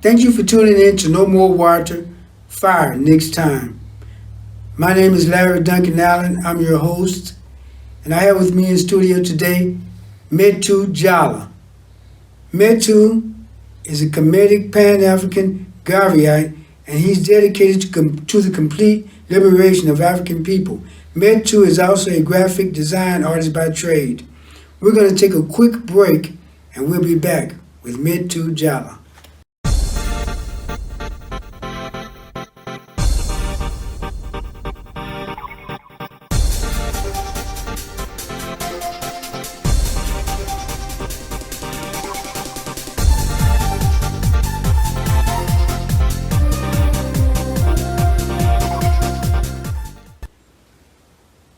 Thank you for tuning in to No More Water, Fire next time. My name is Larry Duncan Allen. I'm your host, and I have with me in studio today Metu Jallow. Metu is a Kemetic Pan-African Garveyite, and he's dedicated to the complete liberation of African people. Metu is also a graphic design artist by trade. We're going to take a quick break, and we'll be back with Metu Jallow.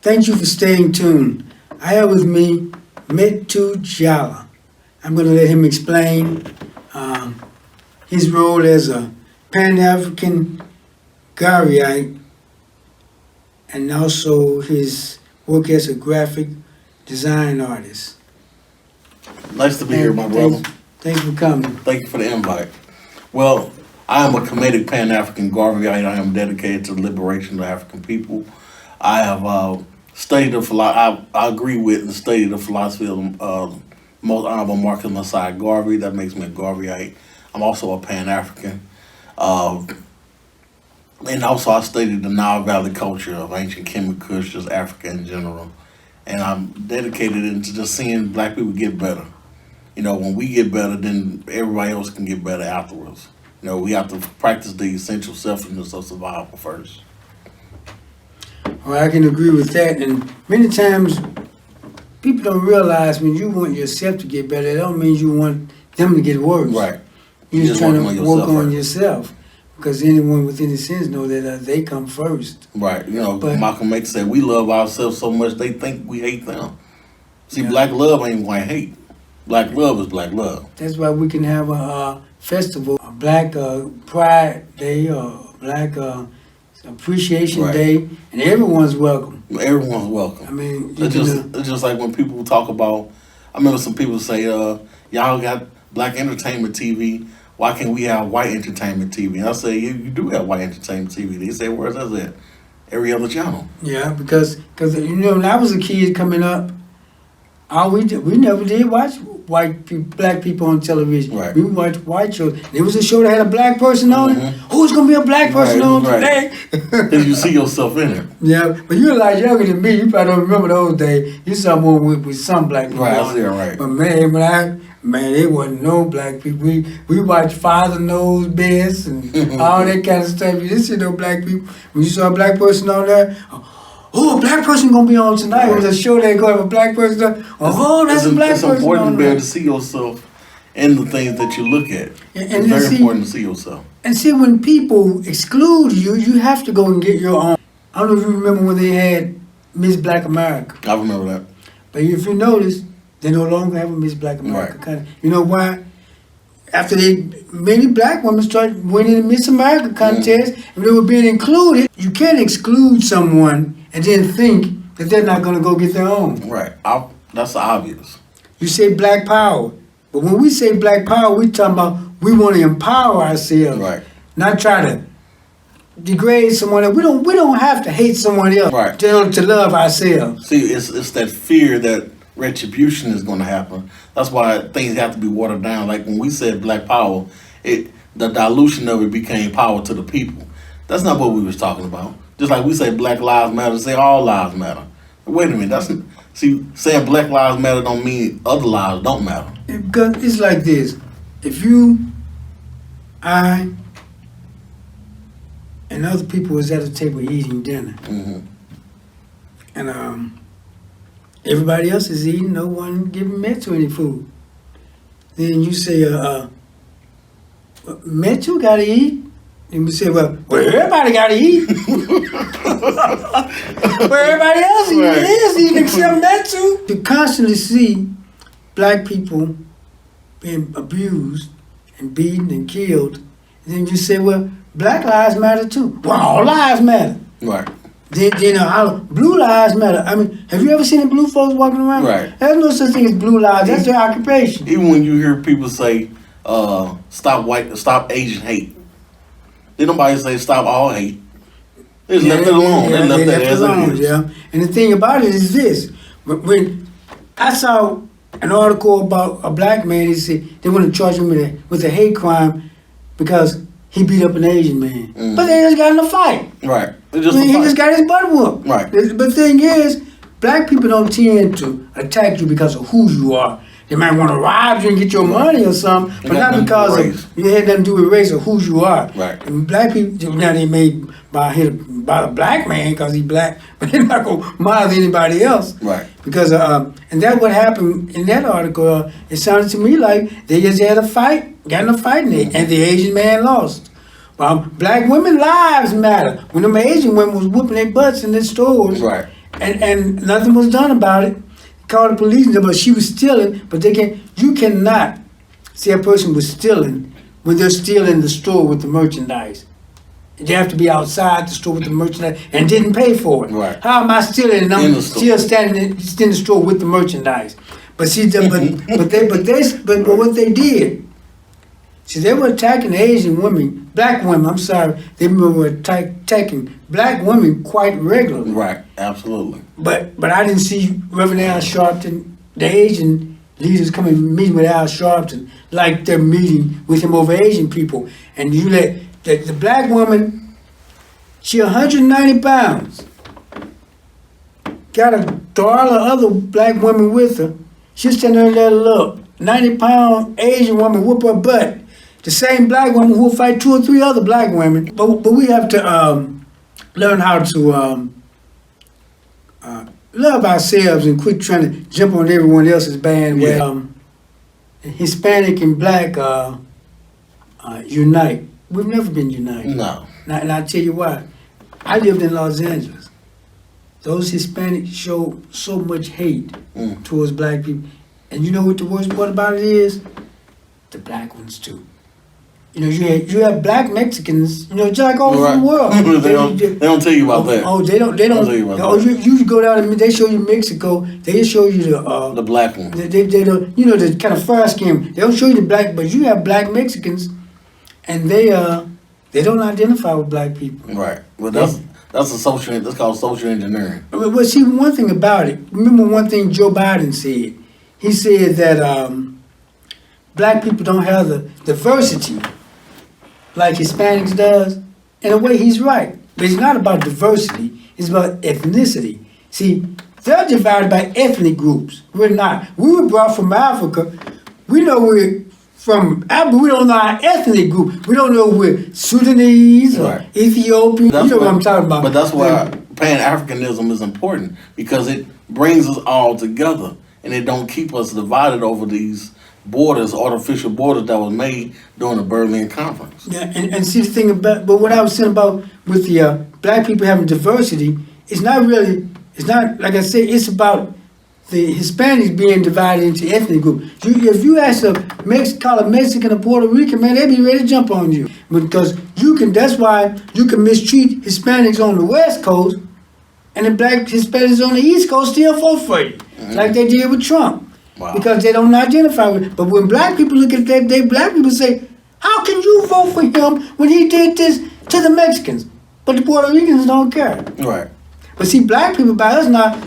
Thank you for staying tuned. I have with me Metu Jallow. I'm going to let him explain his role as a Pan-African Garveyite and also his work as a graphic design artist. Nice to be here, my brother. Thanks for coming. Thank you for the invite. Well, I am a Kemetic Pan-African Garveyite. I am dedicated to the liberation of African people. I have studied the philosophy. I agree with and studied the philosophy of Most Honorable Marcus Messiah Garvey. That makes me a Garveyite. I'm also a Pan-African. And also I studied the Nile Valley culture of ancient Kemetic Kush, just Africa in general. And I'm dedicated into just seeing black people get better. You know, when we get better, then everybody else can get better afterwards. You know, we have to practice the essential selfishness of survival first. Well, I can agree with that. And many times people don't realize when you want yourself to get better, it don't mean you want them to get worse. Right. You're just trying to work on first. Yourself. Because anyone with any sense know that they come first. Right. You know, Malcolm X said, we love ourselves so much they think we hate them. See, black love ain't white hate. Black love is black love. That's why we can have a festival, a Black Pride Day or Black Appreciation Day, and everyone's welcome. Everyone's welcome. I mean, it's just like when people talk about, I remember some people say, y'all got black entertainment TV, why can't we have white entertainment TV? And I say, you do have white entertainment TV. They say, where's that at? Every other channel. Yeah, because you know, when I was a kid coming up, we never did watch black people on television. Right. We watched white shows. There was a show that had a black person on it. Who's gonna be a black person on today? Because you see yourself in it. Yeah, but you're a lot younger than me. You probably don't remember those days. You saw more with some black people. Right, right. But man, there wasn't no black people. We watched Father Knows Best and all that kind of stuff. You didn't see no black people. When you saw a black person on there, oh, a black person gonna be on tonight. Right. It was a show that gonna have a black person. Oh, that's a black person. It's important to be able to see yourself in the things that you look at. It's very important to see yourself. And see, when people exclude you, you have to go and get your own. I don't know if you remember when they had Miss Black America. I remember that. But if you notice, they no longer have a Miss Black America. Right. Kind of, you know why? After many black women started winning the Miss America contest, and they were being included, you can't exclude someone and then think that they're not going to go get their own. Right. That's obvious. You say black power, but when we say black power, we're talking about we want to empower ourselves, right? Not try to degrade someone else. We don't have to hate someone else, right? To love ourselves. See, it's that fear that retribution is going to happen. That's why things have to be watered down. Like when we said black power, the dilution of it became power to the people. That's not what we was talking about. Just like we say Black Lives Matter, say all lives matter. Wait a minute, saying Black Lives Matter don't mean other lives don't matter. Because it's like this. If you, I, and other people was at a table eating dinner, and everybody else is eating, no one giving Metu any food. Then you say, Metu gotta eat. And we say, well, everybody got to eat. Well, everybody else is eating except Metu. You constantly see black people being abused and beaten and killed. And then you say, well, black lives matter too. Well, all lives matter. Right. Then blue lives matter. I mean, have you ever seen the blue folks walking around? Right. There's no such thing as blue lives. That's their occupation. Even when you hear people say, stop Asian hate. Did nobody say stop all hate? They just left it alone. They left that as it is. Yeah. And the thing about it is this: when I saw an article about a black man, he said they want to charge him with a hate crime because he beat up an Asian man. But they just got in a fight. Right. He just got his butt whooped. Right. But the thing is, black people don't tend to attack you because of who you are. They might want to rob you and get your money or something, but not because it had nothing to do with race or who you are. Right. And black people, now they made by a black man because he's black, but they're not going to bother anybody else. Right. Because, and that's what happened in that article. It sounded to me like they just had a fight, got in a fight, and the Asian man lost. Black women's lives matter. When them Asian women was whooping their butts in the stores, Right. and nothing was done about it. Called the police, but she was stealing. But you cannot say a person was stealing when they're still in the store with the merchandise. They have to be outside the store with the merchandise and didn't pay for it. Right. How am I stealing and I'm still standing in the store with the merchandise? But see, but what they did. See, they were attacking Asian women, black women. I'm sorry, they were attacking black women quite regularly. Right, absolutely. But I didn't see Reverend Al Sharpton, the Asian leaders coming and meeting with Al Sharpton like they're meeting with him over Asian people. And you let the black woman, she 190 pounds, got a dollar other black woman with her. She's standing there, look, 90-pound Asian woman whoop her butt. The same black woman who will fight 2 or 3 other black women. But we have to learn how to love ourselves and quit trying to jump on everyone else's bandwagon. Hispanic and black unite. We've never been united. No. And I'll tell you why. I lived in Los Angeles. Those Hispanics show so much hate towards black people. And you know what the worst part about it is? The black ones too. You know, you have black Mexicans, just like all over the world. they don't tell you about that. Oh, they don't. Tell you about that. You go down and they show you Mexico. They show you the black one. They don't, the kind of fair skin. They don't show you the black, but you have black Mexicans, and they don't identify with black people. Right. Well, that's that's called social engineering. Well, see, one thing about it. Remember one thing Joe Biden said. He said that black people don't have the diversity like Hispanics does. In a way, he's right. But it's not about diversity. It's about ethnicity. See, they're divided by ethnic groups. We're not. We were brought from Africa. We know we're from Africa. We don't know our ethnic group. We don't know we're Sudanese or Ethiopian. You know what I'm talking about. But that's why Pan-Africanism is important, because it brings us all together and it don't keep us divided over these borders, artificial borders that was made during the Berlin Conference. Yeah, and see the thing about, but what I was saying about with the black people having diversity, it's not like I said, it's about the Hispanics being divided into ethnic groups. If you ask call a Mexican or Puerto Rican, man, they be ready to jump on you. Because that's why you can mistreat Hispanics on the West Coast and the black Hispanics on the East Coast still vote for you, like they did with Trump. Wow. Because they don't identify with it. But when black people look at that, black people say, how can you vote for him when he did this to the Mexicans? But the Puerto Ricans don't care. Right. But see, black people, by us not,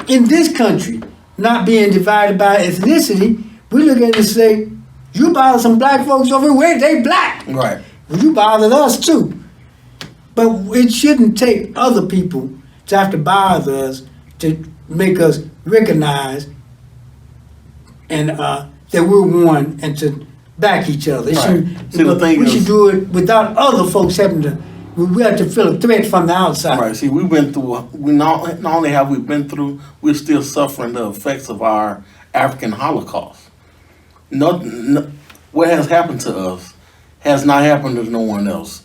in this country, not being divided by ethnicity, we look at it and say, you bother some black folks over here, they black. Right. Well, you bothered us too. But it shouldn't take other people to have to bother us to make us recognize and that we're one and to back each other. Right. See, we should do it without other folks having to. We have to feel a threat from the outside. Right. See, we've been through. Not only have we been through, we're still suffering the effects of our African Holocaust. What has happened to us has not happened to no one else.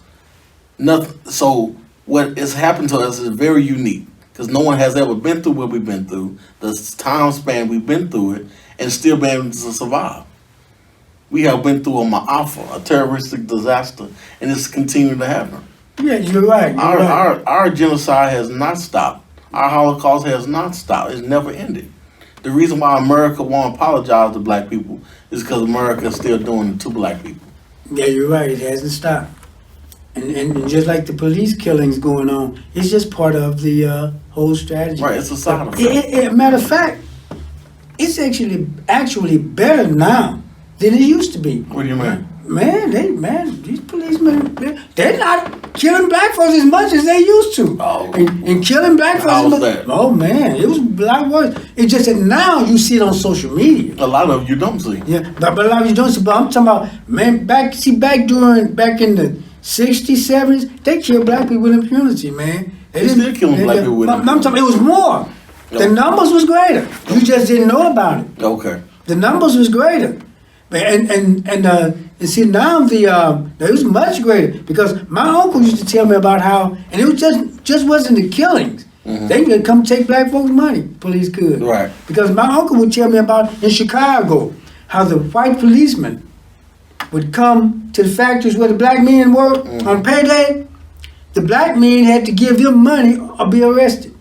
Nothing. So what has happened to us is very unique, because no one has ever been through what we've been through, the time span we've been through it, and still been able to survive. We have been through a Ma'afa, a terroristic disaster, and it's continuing to happen. Yeah, you're right. Our genocide has not stopped. Our Holocaust has not stopped. It's never ended. The reason why America won't apologize to black people is because America is still doing it to black people. Yeah, you're right. It hasn't stopped. And just like the police killings going on, it's just part of the whole strategy. Right, it's a side effect. Matter of fact, it's actually better now than it used to be. What do you mean? Man, these policemen, they're not killing black folks as much as they used to. Oh. And killing black folks. How's that? Oh man, it was a lot worse. It's just that now you see it on social media. A lot of you don't see. Yeah, but a lot of you don't see. But I'm talking about, man, back in the 60s, 70s, they killed black people with impunity, man. They still killing black people with impunity. I'm talking, it was more. The numbers was greater. You just didn't know about it. Okay. The numbers was greater. And see now it was much greater, because my uncle used to tell me about how, and it was just wasn't the killings. Mm-hmm. They could come take black folks' money. Police could. Right. Because my uncle would tell me about in Chicago how the white policemen would come to the factories where the black men work on payday. The black men had to give them money or be arrested.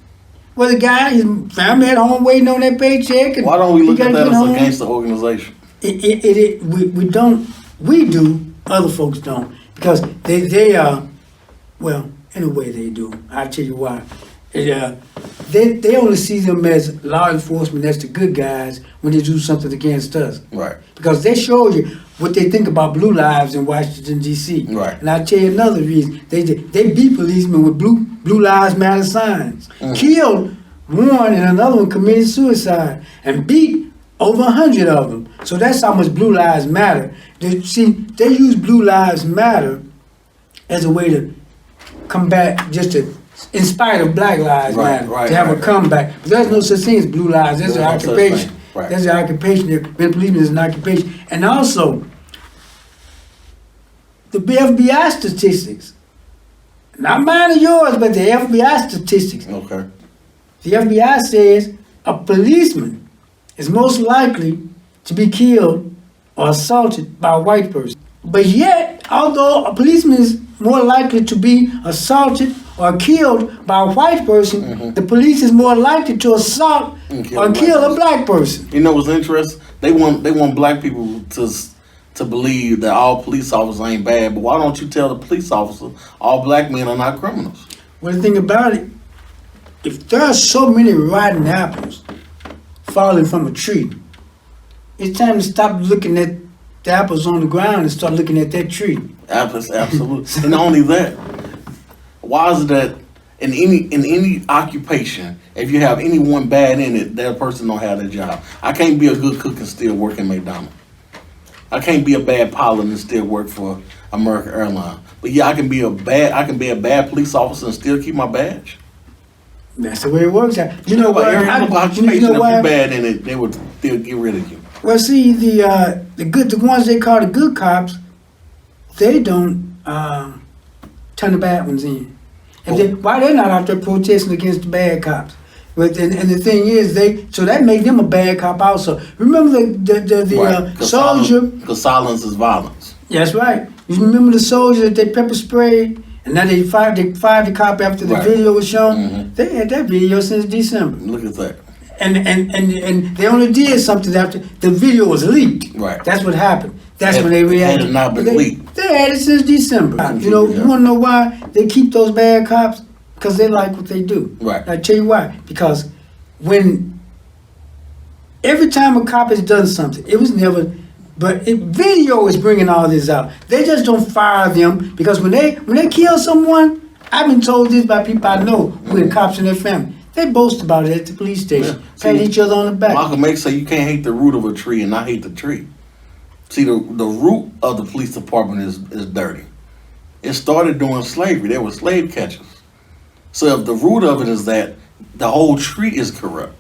Well, the guy, his family at home waiting on that paycheck. And why don't we he look at gotta that get as home. a gangster organization? We don't. We do. Other folks don't, because they well, in a way they do. I'll tell you why. They only see them as law enforcement, as the good guys, when they do something against us. Right. Because they show you what they think about blue lives in Washington D.C. Right. And I'll tell you another reason. They beat policemen with blue lives matter signs. Mm-hmm. Killed one, and another one committed suicide, and beat over 100 of them. So that's how much blue lives matter. They use blue lives matter as a way to combat, in spite of black lives matter, to have a comeback. But there's no such thing as blue lives. That's an occupation. Right. That's an occupation. Being a policeman is an occupation. And also, the FBI statistics, not mine or yours, but the FBI statistics. Okay. The FBI says a policeman is most likely to be killed or assaulted by a white person. But yet, although a policeman is more likely to be assaulted or killed by a white person, the police is more likely to assault or kill a black person. You know what's interesting? They want black people to believe that all police officers ain't bad, but why don't you tell the police officer all black men are not criminals? Well, the thing about it, if there are so many rotten apples falling from a tree, it's time to stop looking at the apples on the ground and start looking at that tree. Absolutely. And not only that, why is it that in any occupation, if you have anyone bad in it, that person don't have that job? I can't be a good cook and still work at McDonald's. I can't be a bad pilot and still work for American Airlines. But yeah, I can be a bad police officer and still keep my badge. That's the way it works. You know what? Every occupation, if you're bad in it, they would still get rid of you. Well, see, the ones they call the good cops, they don't turn the bad ones in. Why they're not out there protesting against the bad cops? But and the thing is, so that made them a bad cop also. Remember the soldier? Because silence is violence. That's right. You remember the soldier that they pepper sprayed, and now they fired the cop after the video was shown? Mm-hmm. They had that video since December. Look at that. And they only did something after the video was leaked. Right. That's what happened. That's when they reacted. It had not been leaked. They had it since December. You know, you want to know why they keep those bad cops? Because they like what they do. Right. I tell you why. Because every time a cop has done something, it was never. But video is bringing all this out. They just don't fire them because when they kill someone, I've been told this by people I know who are cops in their family. They boast about it at the police station, pat each other on the back. Malcolm X say you can't hate the root of a tree and not hate the tree. See, the root of the police department is dirty. It started during slavery. They were slave catchers. So if the root of it is that, the whole tree is corrupt.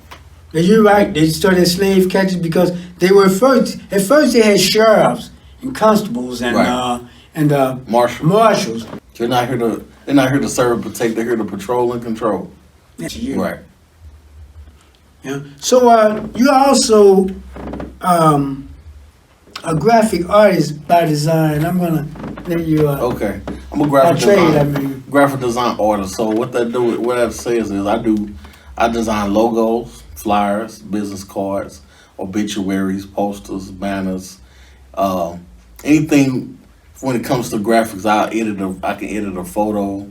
Now you're right. They started slave catchers because they were first. At first, they had sheriffs and constables and marshals. They're not here to serve and protect. They're here to patrol and control. Right. Yeah. So you're also a graphic artist by design. I'm gonna let you. Okay. I'm a graphic design artist. So what that says is I design logos, flyers, business cards, obituaries, posters, banners, uh, anything. When it comes to graphics, I can edit a photo.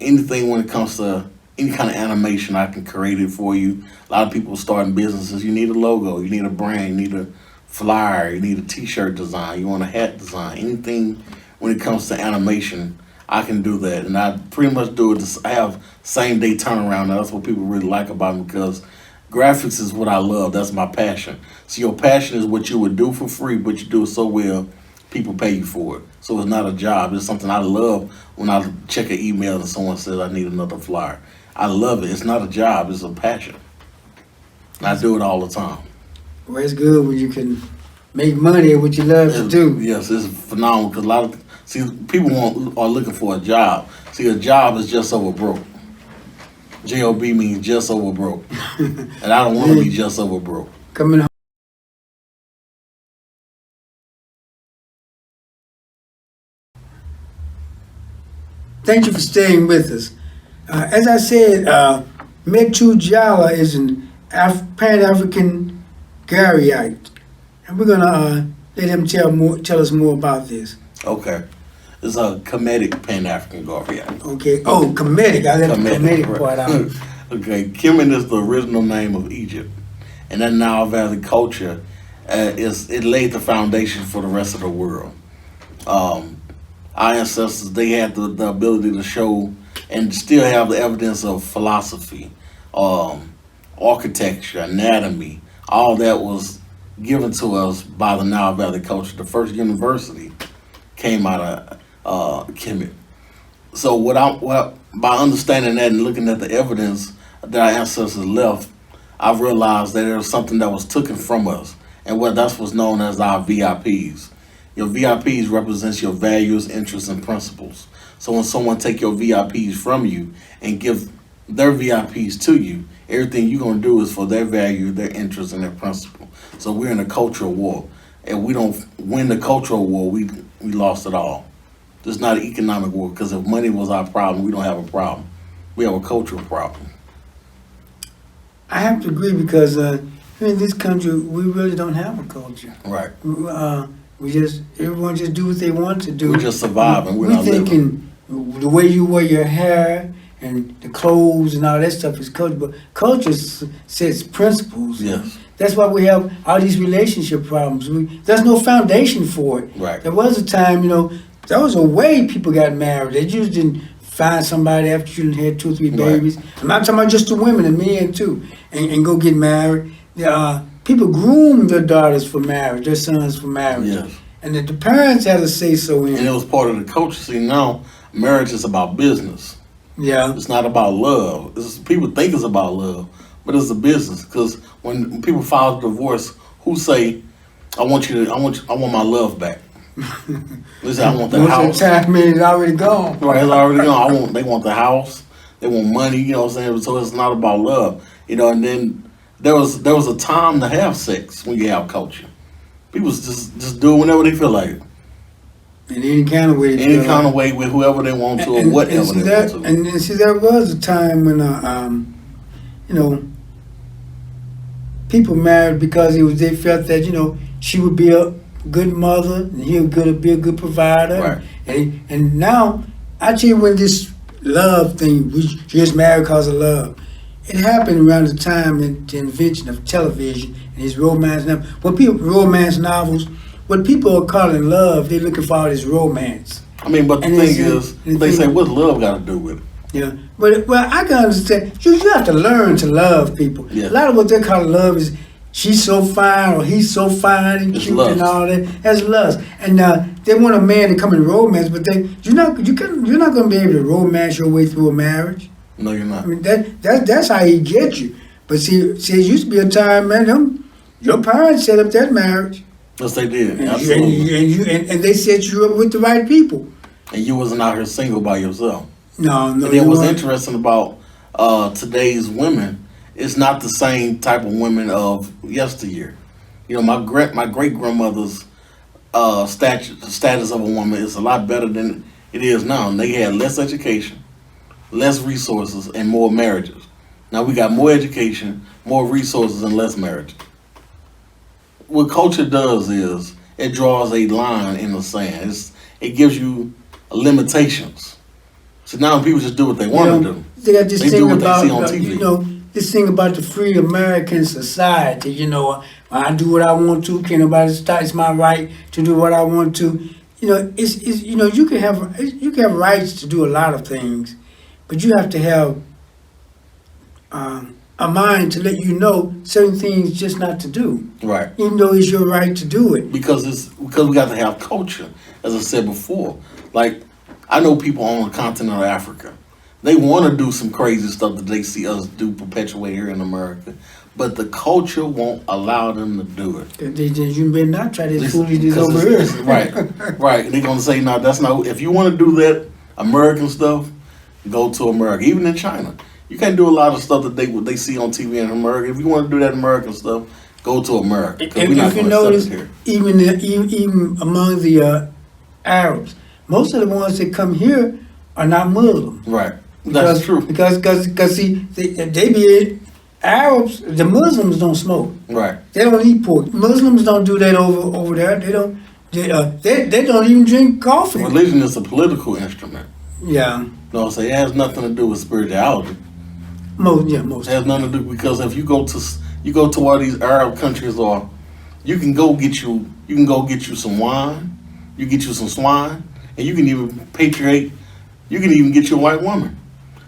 Anything when it comes to any kind of animation, I can create it for you. A lot of people starting businesses. You need a logo, you need a brand, you need a flyer, you need a T-shirt design, you want a hat design. Anything when it comes to animation, I can do that, and I pretty much do it. I have same day turnaround. And that's what people really like about me because graphics is what I love. That's my passion. So your passion is what you would do for free, but you do it so well, people pay you for it. So it's not a job. It's something I love when I check an email and someone says I need another flyer. I love it. It's not a job. It's a passion. And I do it all the time. Well, it's good when you can make money at what you love to do. Yes, it's phenomenal because people are looking for a job. See, a job is just over broke. JOB means just over broke. And I don't want to be just over broke. Coming home. Thank you for staying with us. As I said, Metu Jallow is an Pan-African Garveyite. And we're going to let him tell us more about this. Okay. It's a Kemetic Pan-African Garveyite. Okay. Oh, Kemetic. I left the Kemetic part out. Okay. Kemet is the original name of Egypt. And that Nile Valley culture, it laid the foundation for the rest of the world. Our ancestors, they had the ability to show and still have the evidence of philosophy, architecture, anatomy. All that was given to us by the Nile Valley culture. The first university came out of Kemet. So by understanding that and looking at the evidence that our ancestors left, I've realized that there was something that was taken from us, and that's what's known as our VIPs. Your VIPs represents your values, interests, and principles. So when someone take your VIPs from you and give their VIPs to you, everything you're gonna do is for their value, their interest, and their principle. So we're in a cultural war, and we don't win the cultural war. We lost it all. It's not an economic war because if money was our problem, we don't have a problem. We have a cultural problem. I have to agree because here in this country, we really don't have a culture. Right. Everyone just do what they want to do. We just survive and we're not thinking living. The way you wear your hair and the clothes and all that stuff is culture, but culture sets principles. Yes. That's why we have all these relationship problems. There's no foundation for it. Right. There was a time, there was a way people got married. They just didn't find somebody after you had 2 or 3 babies. Right. I'm not talking about just the women, the men too, and go get married. People groom their daughters for marriage, their sons for marriage. Yes. And the parents had to say so in. And it was part of the culture. See, now marriage is about business. Yeah. It's not about love. People think it's about love, but it's a business. Because when people file a divorce, who say, I want my love back. They say, I want the house. Once that time is already gone. Right, it's already gone. They want the house. They want money, you know what I'm saying? So it's not about love. And then there was a time to have sex when you have culture. People just do it whenever they feel like it. In any kind of way. Any kind of way with whoever they want to or whatever they want to. And see, there was a time when, people married because they felt that, she would be a good mother and he would be a good provider. Right. And now, I tell you when this love thing, we just married because of love. It happened around the time the invention of television and these romance novels. What people are calling love, they're looking for all this romance. But the thing is, they say, what's love got to do with it? Yeah, well, I can understand. You have to learn to love people. Yeah. A lot of what they call love is she's so fine or he's so fine and cute and all that. That's lust. And they want a man to come in romance, but you're not going to be able to romance your way through a marriage. No, you're not. That's how he gets you. But see, it used to be a time, man. Your parents set up that marriage. Yes, they did. Absolutely. And they set you up with the right people. And you wasn't out here single by yourself. No. And then what's interesting about today's women, it's not the same type of women of yesteryear. My great grandmother's status of a woman is a lot better than it is now. And they had less education, less resources, and more marriages. Now we got more education, more resources and less marriage. What culture does is it draws a line in the sand. It gives you limitations. So now people just do what they want to do. They got this They thing do what they about see on TV. this thing about the free American society. I do what I want to. Can't nobody stop. It's my right to do what I want to. It's you can have rights to do a lot of things, but you have to have a mind to let you know certain things just not to do. Right. Even though it's your right to do it. Because we got to have culture, as I said before. Like, I know people on the continent of Africa. They want to do some crazy stuff that they see us do perpetuate here in America, but the culture won't allow them to do it. You better not try this foolishness over here. Right. They're gonna say, no, that's not. If you want to do that American stuff, go to America. Even in China, you can't do a lot of stuff that they see on TV in America. If you want to do that American stuff, go to America. And if you notice, even among the Arabs, most of the ones that come here are not Muslim. Right. That's true. Because see, they be Arabs. The Muslims don't smoke. Right. They don't eat pork. Muslims don't do that over there. They don't. They don't even drink coffee. Religion is a political instrument. Yeah. No, so it has nothing to do with spirituality. Most. It has nothing to do because if you go to where these Arab countries are, you can go get you some wine, you get you some swine, and you can even patriate. You can even get you a white woman.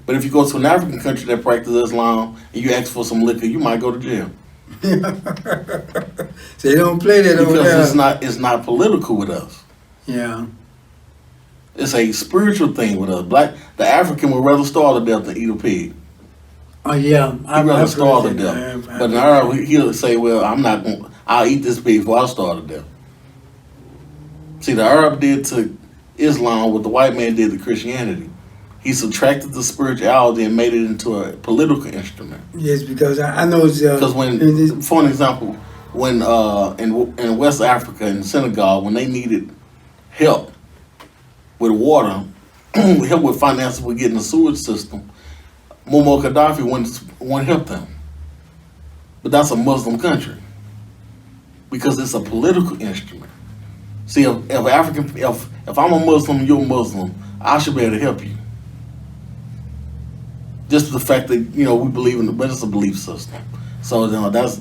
But if you go to an African country that practices Islam and you ask for some liquor, you might go to jail. So they don't play that over there. Because it's not political with us. Yeah. It's a spiritual thing with us. The African would rather starve to death than eat a pig. Oh yeah. He'd rather starve to death. But an Arab, he'll say, well, I'll eat this pig before I starve to death. See, the Arab did to Islam what the white man did to Christianity. He subtracted the spirituality and made it into a political instrument. Yes, because I know it's... Because for an example, when in West Africa, in Senegal, when they needed help with water, help with finances with getting the sewage system, Muammar Gaddafi wouldn't help them. But that's a Muslim country. Because it's a political instrument. See, if I'm a Muslim, you're a Muslim, I should be able to help you. Just the fact that we believe in it, but it's a belief system. So that's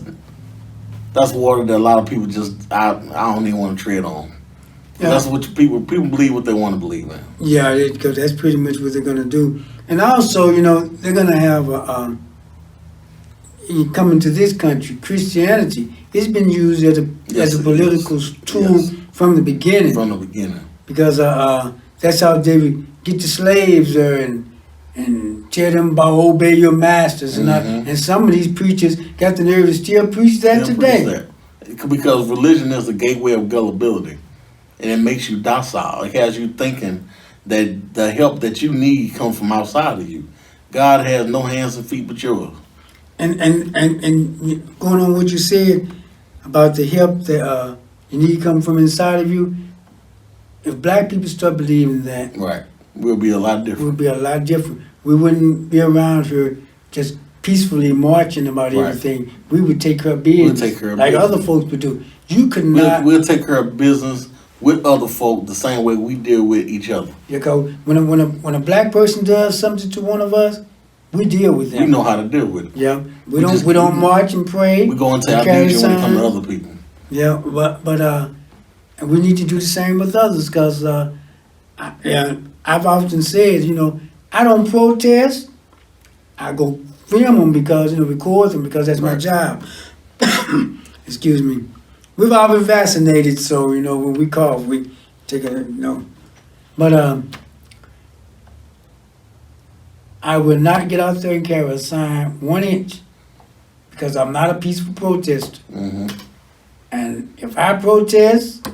water that a lot of people I don't even want to tread on. Yeah. That's what people believe what they want to believe in. Yeah, because that's pretty much what they're going to do. And also, they're going to have coming to this country, Christianity. It's been used as a political tool from the beginning. From the beginning. Because that's how they would get the slaves there and tell them about obey your masters. And some of these preachers got the nerve to still preach that today. Because religion is a gateway of gullibility. And it makes you docile. It has you thinking that the help that you need comes from outside of you. God has no hands and feet but yours. And going on what you said about the help that you need come from inside of you, if black people start believing that, right, we'll be a lot different. We wouldn't be around here just peacefully marching about everything. We would take care of business like other folks would do. You could not. We'll take care of business with other folk the same way we deal with each other. Because when a black person does something to one of us, we deal with them. We know how to deal with it. Yeah, we don't march and pray. We go into our duty when it comes to other people. Yeah, but we need to do the same with others because I've often said, I don't protest. I go film them because record them because that's my job. Excuse me. We've all been vaccinated, so when we cough, we take But I will not get out there and carry a sign 1 inch because I'm not a peaceful protester. Mm-hmm. And if I protest,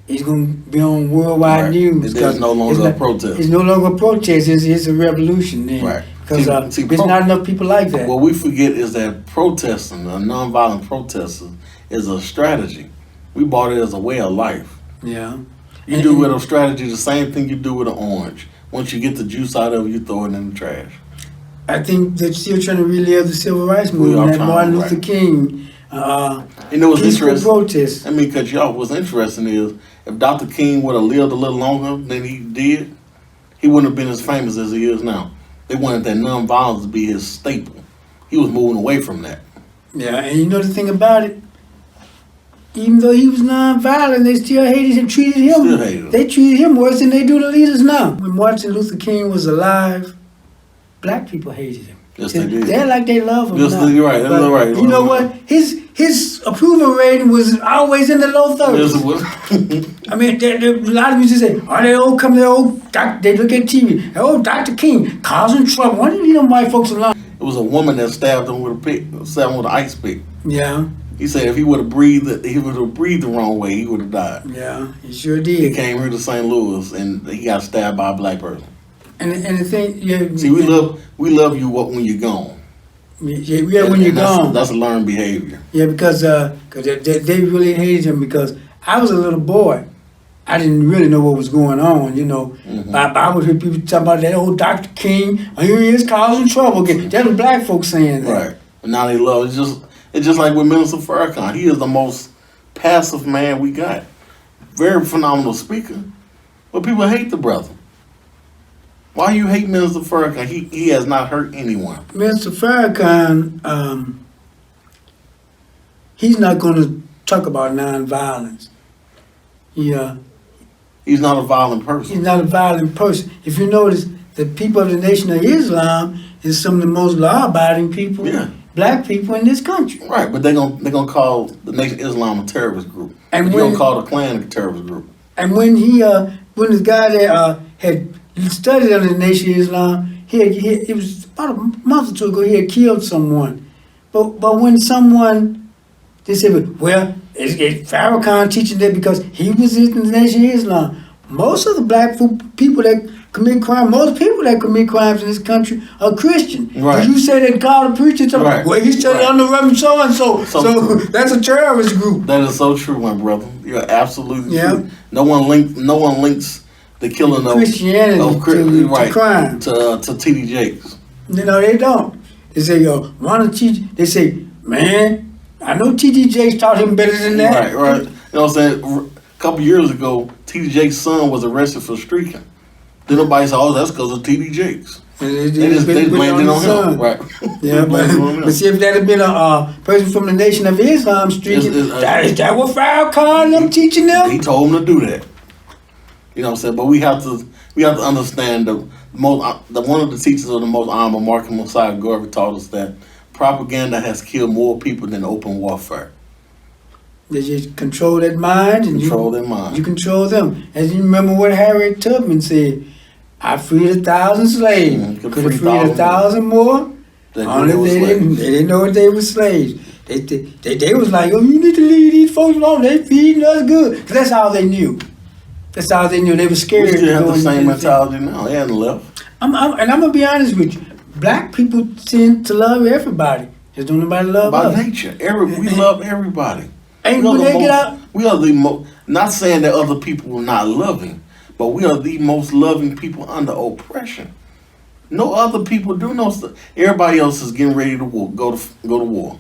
it's going to be on worldwide news. It's no longer a protest. It's no longer a protest. It's a revolution. Then. Right. Because there's not enough people like that. What we forget is that protesting, a nonviolent protester, is a strategy. We bought it as a way of life. Yeah. You do with a strategy the same thing you do with an orange. Once you get the juice out of it, you throw it in the trash. I think they're still trying to relive the civil rights We movement, are that trying, Martin right. Luther King, And it was peaceful interesting. protests. I mean, because y'all, what's interesting is if Dr. King would have lived a little longer than he did, he wouldn't have been as famous as he is now. They wanted that nonviolence to be his staple. He was moving away from that. Yeah, and you know the thing about it? Even though he was nonviolent, they still hated him, treated him. Still hated him. They treated him worse than they do the leaders now. When Martin Luther King was alive, black people hated him. Yes, they did. They're like they love him Yes, now. you're right. But You're right. You know what? His approval rating was always in the low 30s. I mean, a lot of musicians say, oh, they all come to they look at TV. Oh, Dr. King causing trouble. Why didn't you leave them white folks alone? It was a woman that stabbed him with a pick, stabbed him with an ice pick. Yeah, He said if he would have breathed the wrong way, he would have died. yeah, he sure He did. came here to St. Louis and he got stabbed by a black person. And the thing, yeah. See, we love you when you're gone. Yeah, when you're gone. That's a learned behavior. Yeah, because they really hated him because I was a little boy. I didn't really know what was going on, you know. Mm-hmm. I would hear people talking about that old Dr. King. Oh, here he is causing trouble again. That's what black folks saying that. Right. But now they love it's just like with Minister Farrakhan. He is the most passive man we got. Very phenomenal speaker. But people hate the brother. Why you hate Minister Farrakhan? He has not hurt anyone. Mr. Farrakhan, he's not going to talk about nonviolence. He's not a violent person. He's not a violent person. If you notice, the people of the Nation of Islam is some of the most law-abiding people, Yeah. black people in this country. Right, but they're gonna call the Nation of Islam a terrorist group. And And you're when- gonna call the Klan a terrorist group. And when this guy that had studied under the Nation of Islam, it was about a month or two ago, he had killed someone. But when they said, well, is Farrakhan teaching that because he was in the Nation of Islam? Most of the black people that commit crime, most people that commit crimes in this country are Christian. Right. You say they call the preacher, Right. well, he studied Right. under Reverend so-and-so, So so true. that's a terrorist group. That is so true, my brother. You're absolutely Yeah. true. No one links the killing of Christianity to crime. to T.D. Jakes. No, they don't. They say, they say, man, I know T.D. Jakes taught him better than that. Right. You know what I'm saying? A couple years ago, T.D. Jakes' son was arrested for streaking. Then nobody said, oh, that's because of T.D. Jakes. And They blamed it on son. him. Right. Yeah, They blamed it on him. but see, if that had been a person from the Nation of Islam streaking, is that what Farrakhan them teaching them? He told him to do that. You know what I'm saying? But we have to understand one of the teachers of the most honorable Markham Messiah Garveyite taught us that propaganda has killed more people than open warfare. They just control that mind and Control their mind. you control them. As you remember what Harriet Tubman said, I freed 1,000 slaves. Could Could have free freed 1,000 more. They Only were they slaves. didn't know what they were slaves. They was like, oh, you need to leave these folks alone. They feeding us good. 'Cause that's all they knew. That's all they knew. They were scared. We to still have go the into same anything. mentality now. They hadn't left. And I'm gonna be honest with you. Black people tend to love everybody. Just don't nobody love By us. nature, we love everybody. And We are when the they most- get out, we are the most. Not saying that other people are not loving, but we are the most loving people under oppression. No other people do no stuff. Everybody else is getting ready to go to war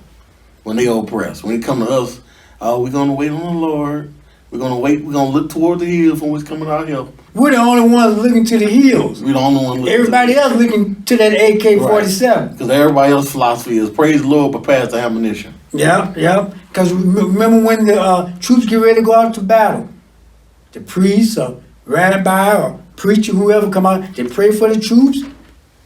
when they oppressed. When it come to us, we're gonna wait on the Lord. We're gonna wait. We're gonna look toward the hills when we're coming out here. we're the only ones looking to the hills. We're the only one. Everybody else looking to that AK-47. Because everybody else's philosophy is praise the Lord, but pass the ammunition. Yeah. Because remember when the troops get ready to go out to battle, the priest or rabbi or preacher, whoever come out, they pray for the troops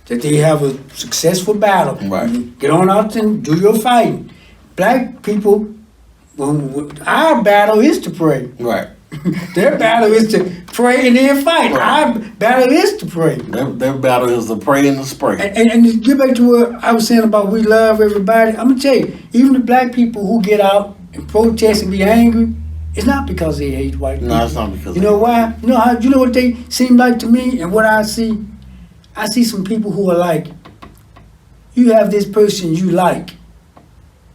that they have a successful battle. Right. Get on out and do your fighting. Black people, our battle is to pray. Right. Their battle is to pray and then fight. Right. Our battle is to pray. Their battle is the pray and the spray. And to get back to what I was saying about we love everybody, I'm gonna tell you, even the black people who get out and protest and be angry, it's not because they hate white people. No, it's not because. You know why? You know what they seem like to me and what I see? I see some people who are like, you have this person you like,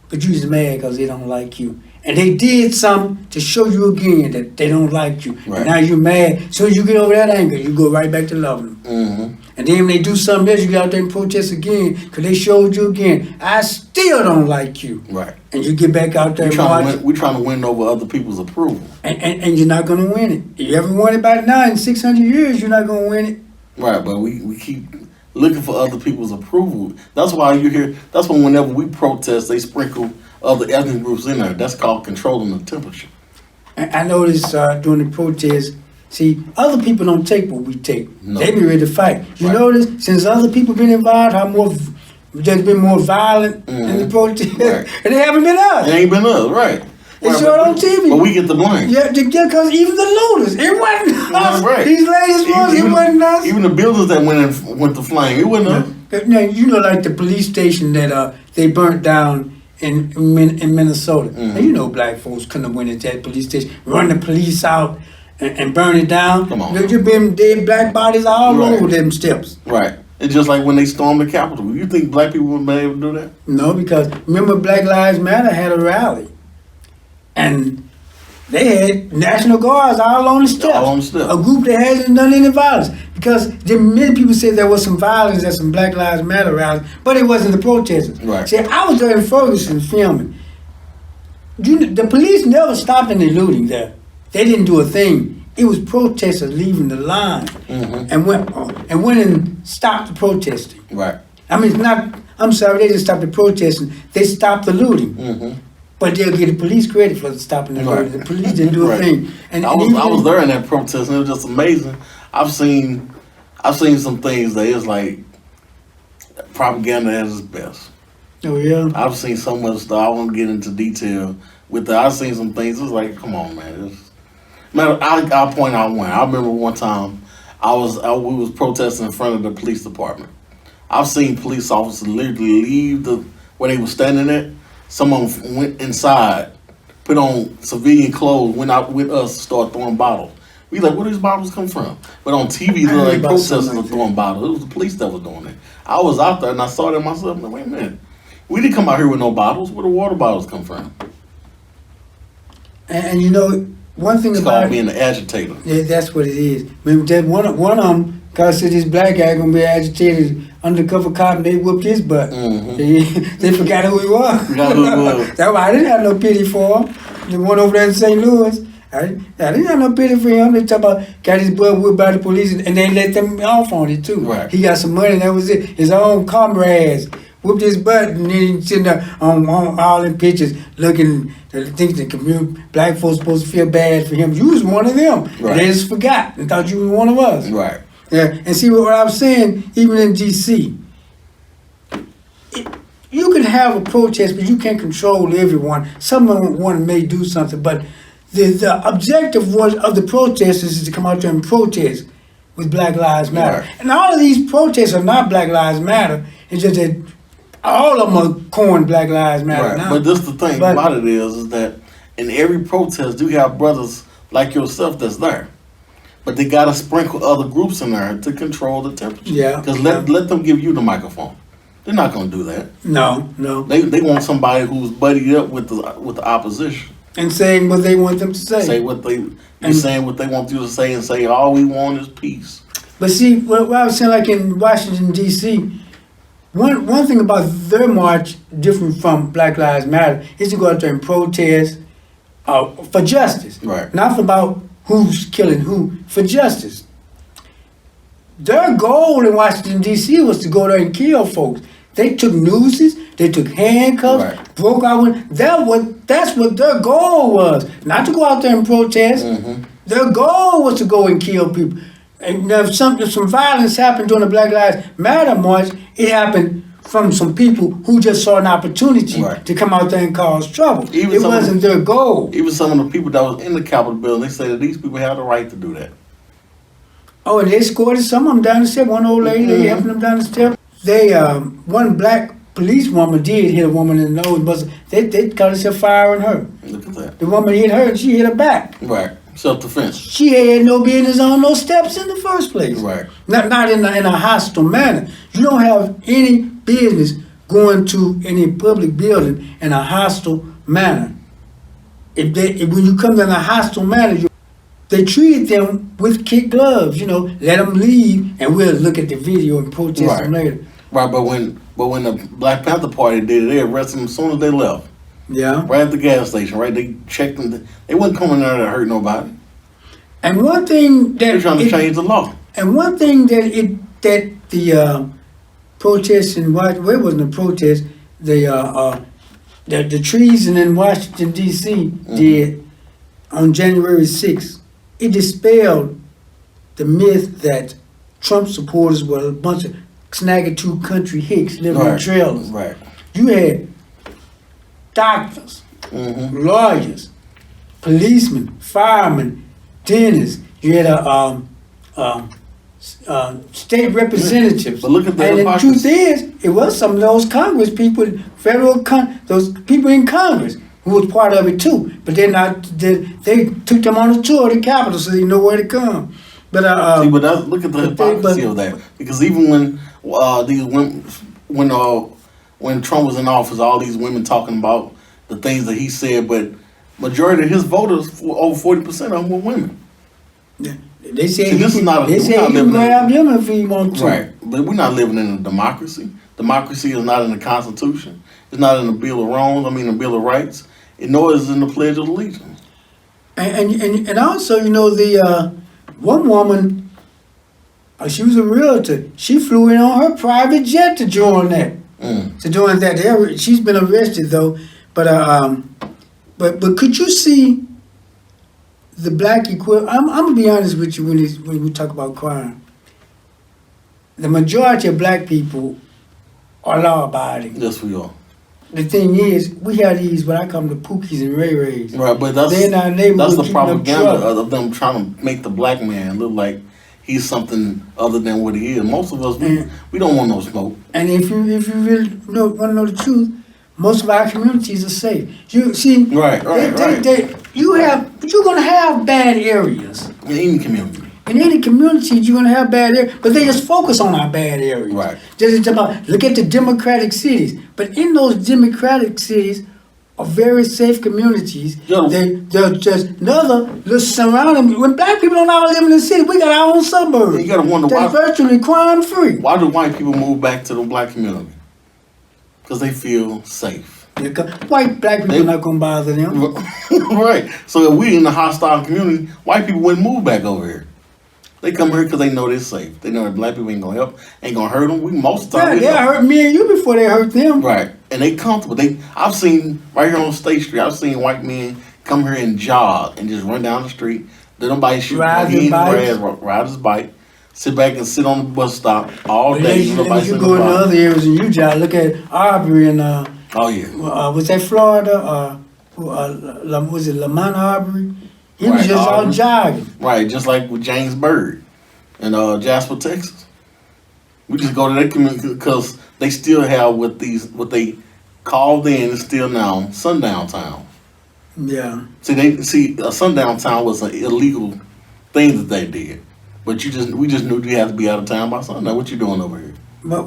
but you're just mad because they don't like you. And they did something to show you again that they don't like you. Right. And now you're mad. So you get over that anger, you go right back to loving them. Mm-hmm. And then when they do something else, you get out there and protest again because they showed you again. I still don't like you. Right. And you get back out there and march. We're trying to win over other people's approval. And you're not going to win it. If you ever won it by now in 600 years, you're not going to win it. Right, but we keep looking for other people's approval. That's why you hear, that's why whenever we protest, they sprinkle other ethnic groups in there. That's called controlling the temperature. I noticed during the protest, see, other people don't take what we take. No. They be ready to fight. You Right. notice, since other people been involved, how there's been more violent in the protest, Right. and they haven't been us. It ain't been us, right. They Right, show it but on TV. But we get the blame. Yeah, because even the looters, it wasn't us. Right. These latest ones, it wasn't us. Even the buildings that went to flame, it wasn't us. Now, you know, like the police station that they burnt down in Minnesota. Now, you know, black folks couldn't have went into that police station, run the police out, and burn it down. Come on. There's just been dead black bodies all Right. over them steps. Right. It's just like when they stormed the Capitol. You think black people would be able to do that? No, because remember Black Lives Matter had a rally. And they had National Guards all on the steps. All on the steps. A group that hasn't done any violence. Because many people said there was some violence at some Black Lives Matter rallies, but it wasn't the protesters. Right. See, I was there in Ferguson filming. The police never stopped any looting there. They didn't do a thing. It was protesters leaving the line and went and stopped the protesting. Right. I mean, it's not. I'm sorry, they didn't stop the protesting. They stopped the looting. But they'll get the police credit for stopping the looting. The police didn't do a Right. thing. And I was there in that protest, and it was just amazing. I've seen some things that is like propaganda at its best. Oh yeah. I've seen so much stuff. I won't get into detail with that. I've seen some things. It's like, come on, man. I'll point out one. I remember one time we was protesting in front of the police department. I've seen police officers literally leave where they were standing at. Someone went inside, put on civilian clothes, went out with us, started throwing bottles. We like, where these bottles come from? But on TV, I heard like about protesters something were like throwing bottles. It was the police that was doing it. I was out there and I saw that myself. I'm like, wait a minute, we didn't come out here with no bottles. Where the water bottles come from? And you know, one thing It's about called being an agitator. yeah, that's what it is. Remember that one of them, cause said this black guy gonna be agitated, undercover cop, and they whooped his butt. They forgot who he was. Forgot who he was. That's why I didn't have no pity for him. The one over there in St. Louis, I didn't have no pity for him. They talk about got his butt whipped by the police, and they let them off on it too. Right. He got some money, and that was it. His own comrades whooped his butt, and then he sitting there on all in pictures looking. Think the community, black folks supposed to feel bad for him. You was one of them. Right. They just forgot and thought you were one of us. Right. Yeah, and see what I was saying, even in D.C., you can have a protest, but you can't control everyone. Someone may do something, but the objective of the protesters is to come out there and protest with Black Lives Matter. Right. And all of these protests are not Black Lives Matter. It's just that all of them are calling Black Lives Matter Right. now. But this the thing But- about it is that in every protest, you have brothers like yourself that's there. But they got to sprinkle other groups in there to control the temperature. Yeah. Because let them give you the microphone. They're not going to do that. No. They want somebody who's buddied up with the opposition. And saying what they want them to say. Saying what they want you to say, and say all we want is peace. But see, what I was saying, like in Washington, D.C., one thing about their march, different from Black Lives Matter, is to go out there and protest for justice. Right. Not about who's killing who, for justice. Their goal in Washington, D.C. was to go there and kill folks. They took nooses, they took handcuffs, Right. broke out with, that's what their goal was. Not to go out there and protest. Their goal was to go and kill people. And if some violence happened during the Black Lives Matter march, it happened from some people who just saw an opportunity Right. to come out there and cause trouble. Even It some of wasn't their goal. Even some of the people that was in the Capitol building, they say that these people have the right to do that. Oh, and they escorted some of them down the step. One old lady, they helping them down the step. They, one black police woman did hit a woman in the nose, but they caught themselves firing her. Look at that. The woman hit her and she hit her back. Right. Self-defense. She had no business on those steps in the first place. Right. Not in a hostile manner. You don't have any business going to any public building in a hostile manner. When you come in a hostile manner, they treated them with kid gloves. Let them leave, and we'll look at the video and protest them later. Right, but when the Black Panther Party did it, they arrested them as soon as they left. Yeah. Right at the gas station, right? They checked them. They wasn't coming there to hurt nobody. And one thing that They're trying to change the law. And one thing that the protests in Washington, it wasn't a protest, the treason in Washington D.C. did on January 6th, it dispelled the myth that Trump supporters were a bunch of snaggletooth country hicks living in trailers. Right. You had doctors, lawyers, policemen, firemen, dentists. You had state representatives. But look at the and the hypocrisy. truth is, it was some of those Congress people, those people in Congress who was part of it too. But they took them on a tour of the Capitol so they know where to come. But look at the hypocrisy of that. Because even when these women, when Trump was in office, all these women talking about the things that he said, but majority of his voters, over 40% of them were women. Yeah. They said he can grab them if he wants to. Right, but we're not living in a democracy. Democracy is not in the Constitution. It's not in the Bill of Rights. The Bill of Rights. Nor is it in the Pledge of Allegiance. And also, the one woman, she was a realtor. She flew in on her private jet to join that. To join that. She's been arrested though. But could you see the black equivalent? I'm gonna be honest with you when we talk about crime. The majority of black people are law abiding. Yes, we are. The thing is, we have these what I call the Pookies and Ray Rays. Right, but that's the propaganda of them trying to make the black man look like he's something other than what he is. Most of us, we don't want no smoke. And if you really want to know the truth, most of our communities are safe. You see, right. You're gonna have bad areas in any community. In any community, you're gonna have bad areas, but they just focus on our bad areas. Right. Just about look at the democratic cities, but in those democratic cities are very safe communities. They're just another surrounding. When black people don't all live in the city, we got our own suburbs. You gotta wonder that's virtually crime free. Why do white people move back to the black community? Because they feel safe. White black people not gonna bother them. Right. So if we in a hostile community, white people wouldn't move back over here. They come here because they know they're safe. They know that black people ain't gonna help, ain't gonna hurt them. Most of the time, they hurt me and you before they hurt them. Right, and they comfortable. I've seen right here on State Street. I've seen white men come here and jog and just run down the street. Let nobody shoot. Ride his bike, sit back and sit on the bus stop all day. And if you go in other areas and you jog, look at Aubrey and was that Florida? Was it Lamont Aubrey? He was just out jogging. Right, just like with James Byrd in Jasper, Texas. We just go to that community because they still have what they called then and still now sundown town. Yeah. See, a sundown town was an illegal thing that they did, but we just knew you had to be out of town by sundown. What you doing over here? But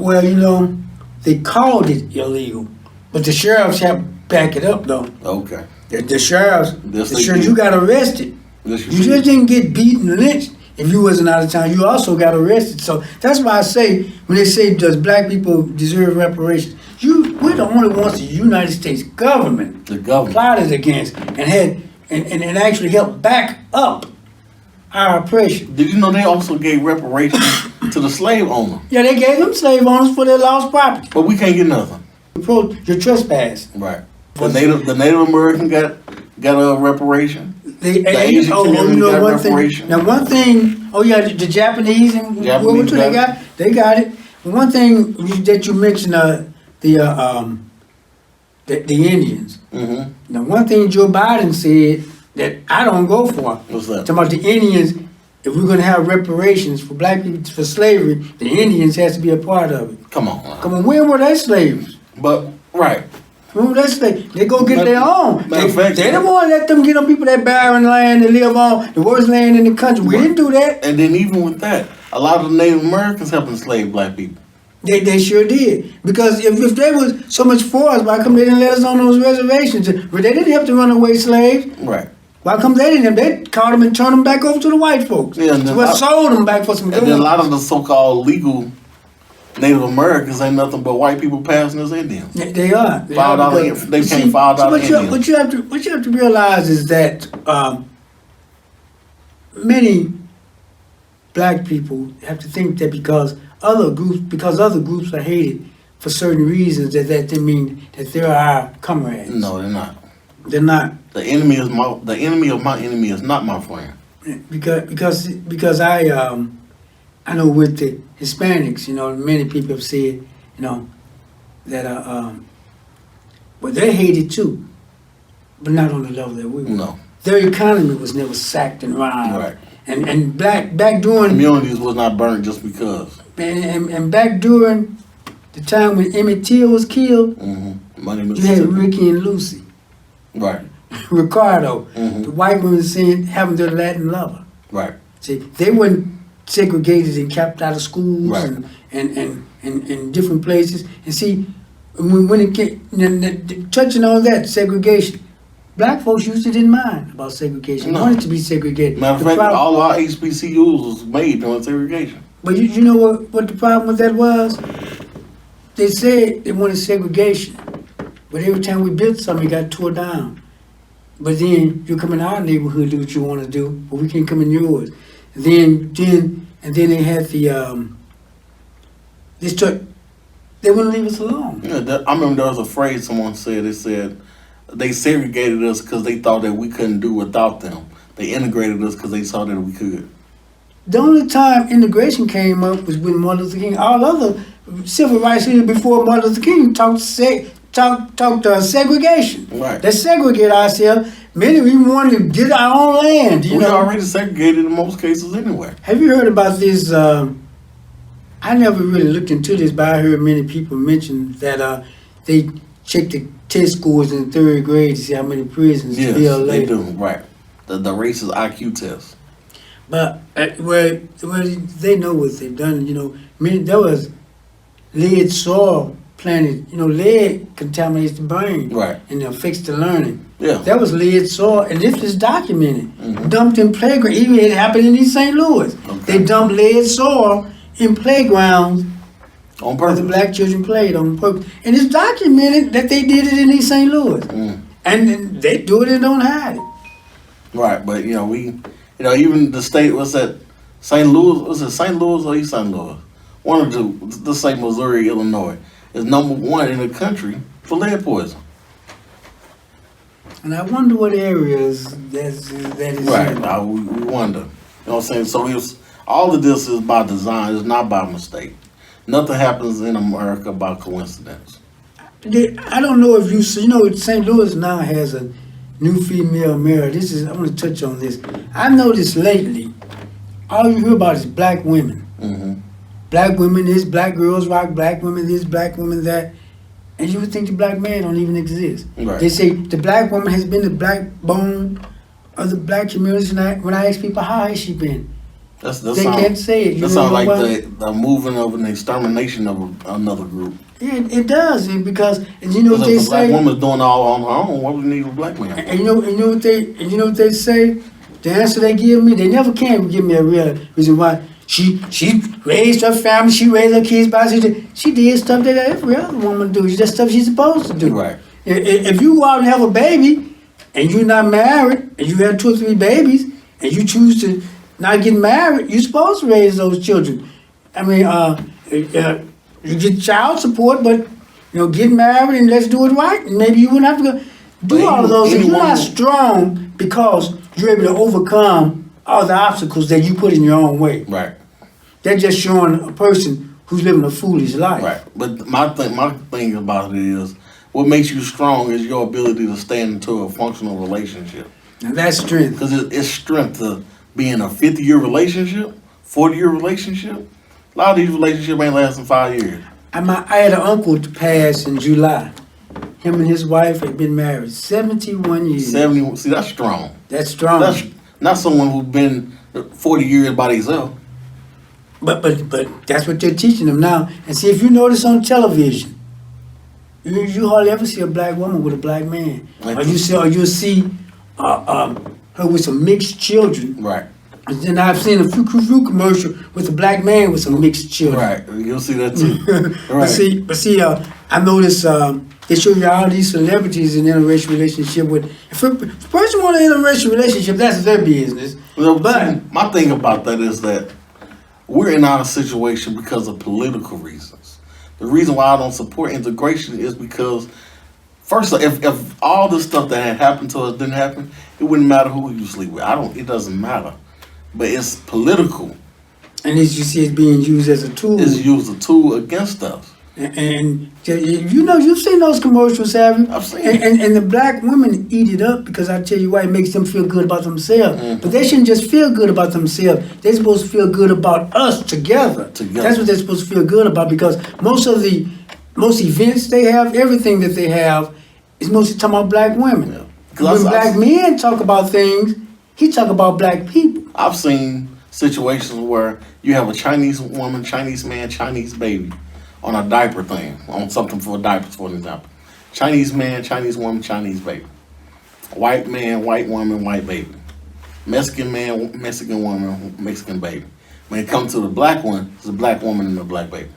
they called it illegal, but the sheriffs have to back it up though. Okay. The sheriffs, you got arrested. Yes, you just didn't get beaten and lynched if you wasn't out of town. You also got arrested. So that's why I say, when they say, does black people deserve reparations? We're the only ones the United States government plotted against and actually helped back up our oppression. Did you know they also gave reparations to the slave owner? Yeah, they gave them slave owners for their lost property. But we can't get nothing. You're trespassing. Right. The Native American got a reparation. The Asian community got reparation. Now one thing, the Japanese and they got it. One thing that you mentioned, the Indians. Mm-hmm. Now one thing Joe Biden said that I don't go for. What's that? Talking about the Indians. If we're gonna have reparations for black people for slavery, the Indians has to be a part of it. Come on. When were they slaves? But right. They go get their own. They don't want to let them get on people that barren land and live on the worst land in the country. We didn't do that. And then even with that, a lot of the Native Americans helped enslave black people. They sure did. Because if they was so much for us, why come they didn't let us on those reservations? But they didn't have to run away slaves. Right. Why come they didn't? They caught them and turned them back over to the white folks. Yeah, and So what sold them back for some And then a lot of the so-called legal Native Americans ain't nothing but white people passing as Indians. They are. They became filed out Indians. What you have to realize is that many black people have to think that because other groups are hated for certain reasons, that mean that they're our comrades. No, they're not. They're not. The enemy of my enemy is not my friend. Because I know with the Hispanics, many people have said, that well, they're hated too, but not on the level that we were. No. Their economy was never sacked and robbed. Right. And back during Communities was not burned just because. and back during the time when Emmett Till was killed, Money, you had Ricky and Lucy. Right. Ricardo, the white women saying having their Latin lover. Right. See, they weren't segregated and kept out of schools Right. and different places. And see, when it came, touching on that segregation, black folks usually didn't mind about segregation. No. Wanted to be segregated. Matter of fact, all our HBCUs was made during segregation. But you know what the problem with that was? They said they wanted segregation, but every time we built something, it got tore down. But then you come in our neighborhood, do what you want to do, but we can't come in yours. And then they had the they wouldn't leave us alone. Yeah, I remember there was a phrase someone said. They said they segregated us because they thought that we couldn't do without them. They integrated us because they saw that we could. The only time integration came up was when Martin Luther King. All other civil rights leaders before Martin Luther King talked segregation. Right. Let's segregate ourselves. Many of you wanted to get our own land. We already segregated in most cases anyway. Have you heard about this? I never really looked into this, but I heard many people mention that they checked the test scores in the third grade to see how many prisons to build they later. do. Right. The racist IQ test. But well, they know what they've done. There was lead soil planted. Lead contaminates the brain, Right. and affects the learning. Yeah. That was lead soil, and this is documented. Dumped in playground. Even it happened in East St. Louis. Okay. They dumped lead soil in playgrounds On where purpose. the black children played on purpose, and it's documented that they did it in East St. Louis, and they do it and don't hide it. Right, but even the state, what's that? St. Louis, was it St. Louis or East St. Louis? One of the, let's say Missouri, Illinois, is number one in the country for lead poison. And I wonder what areas that is Right, in. now we wonder. You know what I'm saying? So all of this is by design, it's not by mistake. Nothing happens in America by coincidence. I don't know if St. Louis now has a new female mayor. I want to touch on this. I noticed lately, all you hear about is black women. Black women this, black girls rock, black women this, black women that. And you would think the black man don't even exist. Right. They say the black woman has been the backbone of the black community. And when I ask people, how has she been? They can't say it. That sounds like the moving of an extermination of another group. Yeah, it does, because what they If a black say. woman's doing all on her own, what would we need a black man? And you know what they say? The answer they give me, they never can give me a real reason why. She raised her family, she raised her kids by she did stuff that every other woman do. That's stuff she's supposed to do. Right. If you go out and have a baby and you're not married and you have 2 or 3 babies and you choose to not get married, you're supposed to raise those children. I mean, you get child support, but get married and let's do it right. And maybe you wouldn't have to go do all of those things. You're not strong because you're able to overcome all the obstacles that you put in your own way. Right. They're just showing a person who's living a foolish life. Right. But my thing about it is, what makes you strong is your ability to stand into a functional relationship. And that's strength. Because it's strength to be in a 50-year relationship, 40-year relationship. A lot of these relationships ain't lasting 5 years. I had an uncle to pass in July. Him and his wife had been married 71 years. 70. See, that's strong. That's strong. That's not someone who's been 40 years by themselves. But that's what they're teaching them now. And see, if you notice on television, you hardly ever see a black woman with a black man. Or you'll see her with some mixed children. Right. And then I've seen a few commercial with a black man with some mixed children. Right. You'll see that too. Right. But see, I noticed they show you all these celebrities in interracial relationship with. If a person want an interracial relationship, that's their business. Well, but my thing about that is that we're in our situation because of political reasons. The reason why I don't support integration is because, first, if all the stuff that had happened to us didn't happen, it wouldn't matter who you sleep with. It doesn't matter. But it's political. And as you see, it's being used as a tool. It's used a tool against us. And you know, you've seen those commercials, have you? I've seen and the black women eat it up because I tell you why, it makes them feel good about themselves. Mm-hmm. But they shouldn't just feel good about themselves. They're supposed to feel good about us together. That's what they're supposed to feel good about, because most events they have, everything that they have, is mostly talking about black women. Yeah. When black men talk about things, he talk about black people. I've seen situations where you have a Chinese woman, Chinese man, Chinese baby on a diaper thing, on something for diapers, for example. Chinese man, Chinese woman, Chinese baby. White man, white woman, white baby. Mexican man, Mexican woman, Mexican baby. When it comes to the black one, it's a black woman and a black baby.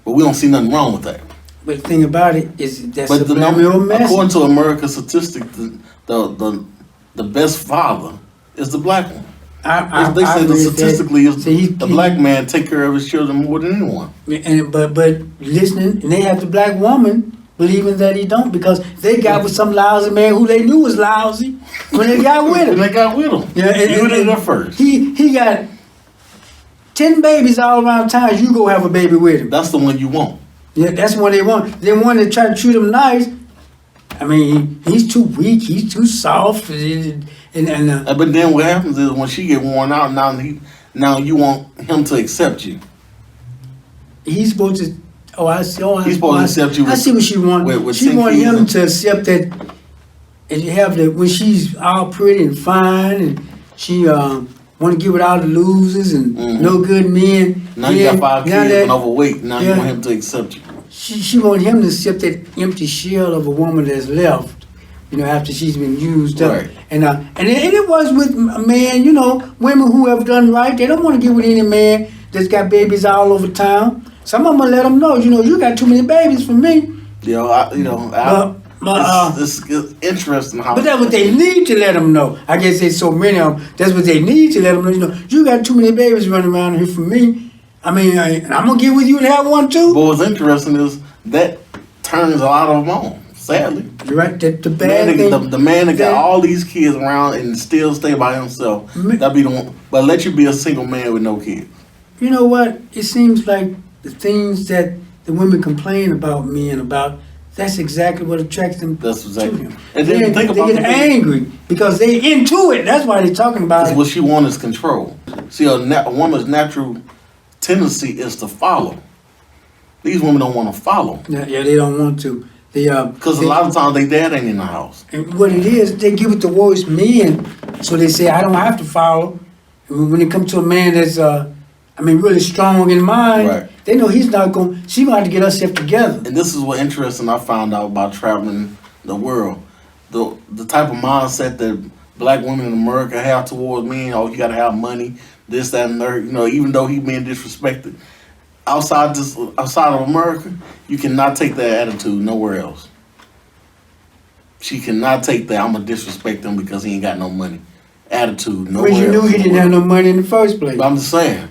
But we don't see nothing wrong with that. But the thing about it is that's But a subliminal message. according to America's statistic, the best father is the black one. They say that statistically, the black man take care of his children more than anyone. But listening, and they have the black woman believing that he don't, because they got with some lousy man who they knew was lousy when they got with him. They got with him. Yeah, you did it first. He got 10 babies all around town. You go have a baby with him. That's the one you want. Yeah, that's what they want. They want to try to treat him nice. I mean, he's too weak. He's too soft. But then what happens is when she get worn out, now you want him to accept you. He's supposed to. Oh, I see. Oh, he's supposed to accept you. I see what she wants. She wants him to accept that, and you have that when she's all pretty and fine, and she want to get with all the losers and no good men. Now you got 5 kids and overweight. Now you want him to accept you. She want him to accept that empty shell of a woman that's left, you know, after she's been used up. Right. And it was with a man, you know, women who have done right. They don't want to get with any man that's got babies all over town. Some of them will let them know, you know, you got too many babies for me. It's interesting how. But that's what they need to let them know. I guess there's so many of them. That's what they need to let them know. You know, you got too many babies running around here for me. I mean, I'm gonna get with you and have one too. But what's interesting is that turns a lot of them on. Sadly, you're right. The bad thing, the man that got all these kids around and still stay by himself. That be the one. But let you be a single man with no kids. You know what? It seems like the things that the women complain about men about. That's exactly what attracts them to him. And then they get angry because they into it. That's why they're talking about it. What she wants is control. See, a woman's natural tendency is to follow. These women don't want to follow. Yeah, they don't want to. Because a lot of times their dad ain't in the house. And what it is, they give it to worse men, so they say, I don't have to follow. And when it comes to a man that's, really strong in mind, right. They know she's going to have to get herself together. And this is what interesting I found out about traveling the world. The type of mindset that black women in America have towards men, you got to have money, this, that, and that. You know, even though he being disrespected, outside of America, you cannot take that attitude nowhere else. She cannot take that I'm gonna disrespect him because he ain't got no money attitude nowhere. Well, you knew he didn't have no money in the first place. But I'm just saying,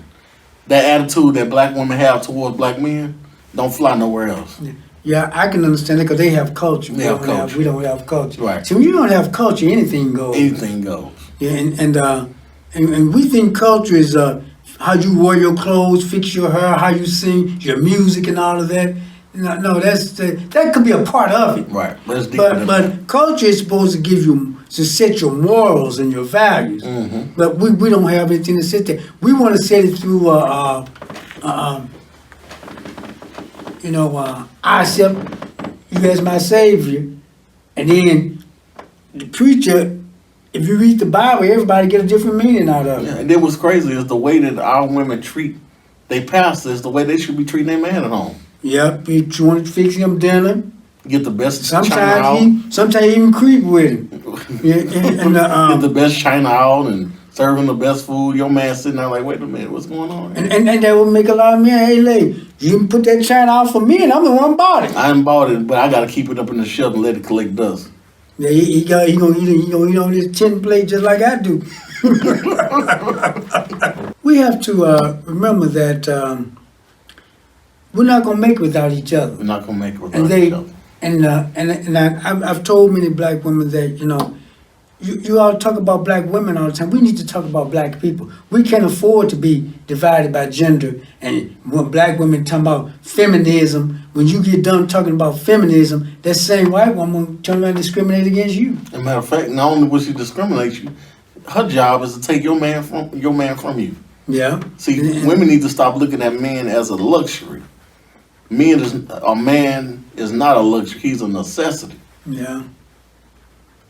that attitude that black women have towards black men don't fly nowhere else. Yeah, I can understand it because they have culture. We don't have culture. Right. So when you don't have culture, anything goes. Anything goes. Yeah, and we think culture is how you wear your clothes, fix your hair, how you sing, your music, and all of that. No, that could be a part of it. Right, but culture is supposed to set your morals and your values. Mm-hmm. But we don't have anything to set there. We want to set it through I accept you as my savior, and then the preacher. If you read the Bible, everybody get a different meaning out of it. Yeah, and then what's crazy is the way that our women treat their pastors, the way they should be treating their man at home. Yep, you want to fix him dinner, Get the best China out. Sometimes he even creep with him. Get the best China out and serving the best food. Your man sitting there like, wait a minute, what's going on? And that would make a lot of men, hey, lady, you can put that China out for me and I'm the one bought it. I ain't bought it, but I got to keep it up in the shelf and let it collect dust. Yeah, he gonna eat on this tin plate just like I do. We have to remember that we're not gonna make it without each other. We're not gonna make it without each other. And I've told many black women that you all talk about black women all the time. We need to talk about black people. We can't afford to be divided by gender. And when black women talk about feminism, when you get done talking about feminism, that same white woman will turn around and discriminate against you. As a matter of fact, not only will she discriminate you, her job is to take your man from you. Yeah. See, women need to stop looking at men as a luxury. A man is not a luxury. He's a necessity. Yeah.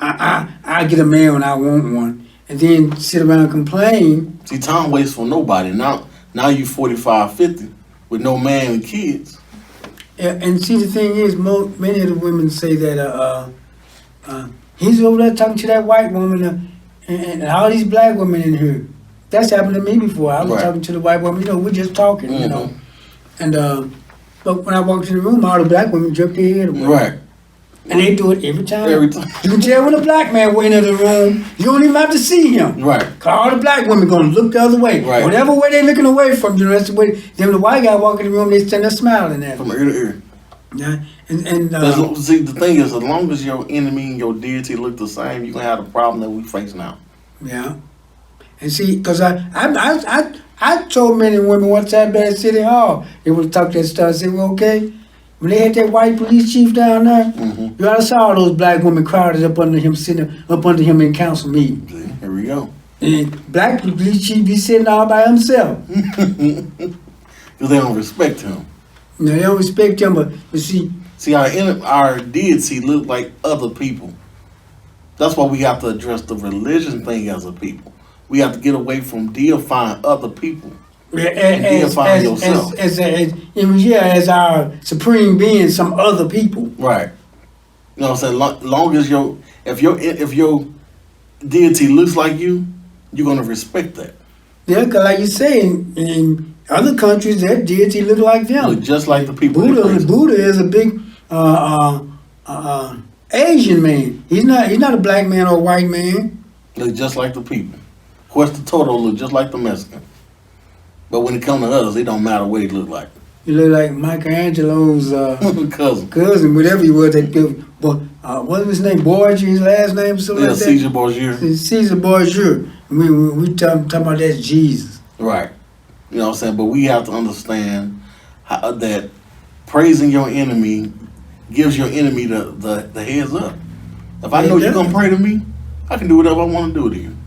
I get a man when I want one, and then sit around and complain. See, time waits for nobody. Now you 45, 50 with no man and kids. And see, the thing is, many of the women say that he's over there talking to that white woman, and all these black women in here. That's happened to me before. I was talking to the white woman. We're just talking, and but when I walked in the room, all the black women jerked their head away. Right. And they do it every time. Every time. You can tell when a black man went into the room, you don't even have to see him. Right. Cause all the black women gonna look the other way. Right. Whatever way they looking away from you, that's the way. Then the white guy walk in the room, they stand there smiling at him. From ear to ear. Yeah. See, the thing is, as long as your enemy and your deity look the same, you're gonna have the problem that we face now. Yeah. And see, because I told many women one time back at City Hall, they would talk that stuff. I said, well, okay. When they had that white police chief down there, you ought to saw all those black women crowded up under him, sitting up under him in council meeting. See, here we go. And black police chief be sitting all by himself. Because they don't respect him. No, they don't respect him, but see, our deity look like other people. That's why we have to address the religion thing as a people. We have to get away from deifying other people. as our supreme being, some other people. Right. You know what I'm saying? Long as if your deity looks like you, you're gonna respect that. Yeah, because like you say, in other countries, their deity look like them. Look just like the people. Buddha is a big Asian man. He's not a black man or a white man. Look just like the people. Cuesta Toto look just like the Mexican. But when it comes to us, it don't matter what he look like. He look like Michelangelo's cousin, whatever he was. What was his name? Borgia, his last name, or something like that. Caesar Borgia. Caesar Borgia. We talking about that's Jesus. Right. You know what I'm saying? But we have to understand that praising your enemy gives your enemy the heads up. If I know you're gonna pray to me, I can do whatever I want to do to you.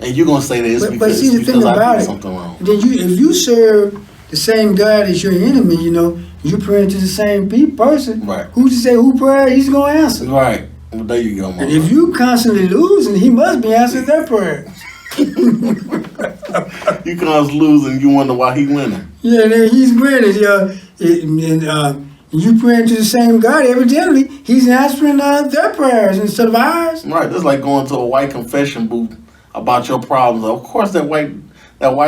And you're gonna say that it's because I did something wrong. Then if you serve the same God as your enemy, you praying to the same person. Right. Who's to say who prayer he's gonna answer? Right. Well, there you go, man. And if you constantly losing, he must be answering their prayer. You constantly losing, you wonder why he winning. Yeah, then he's winning. You praying to the same God, evidently he's answering their prayers instead of ours. Right. That's like going to a white confession booth about your problems. Of course, that white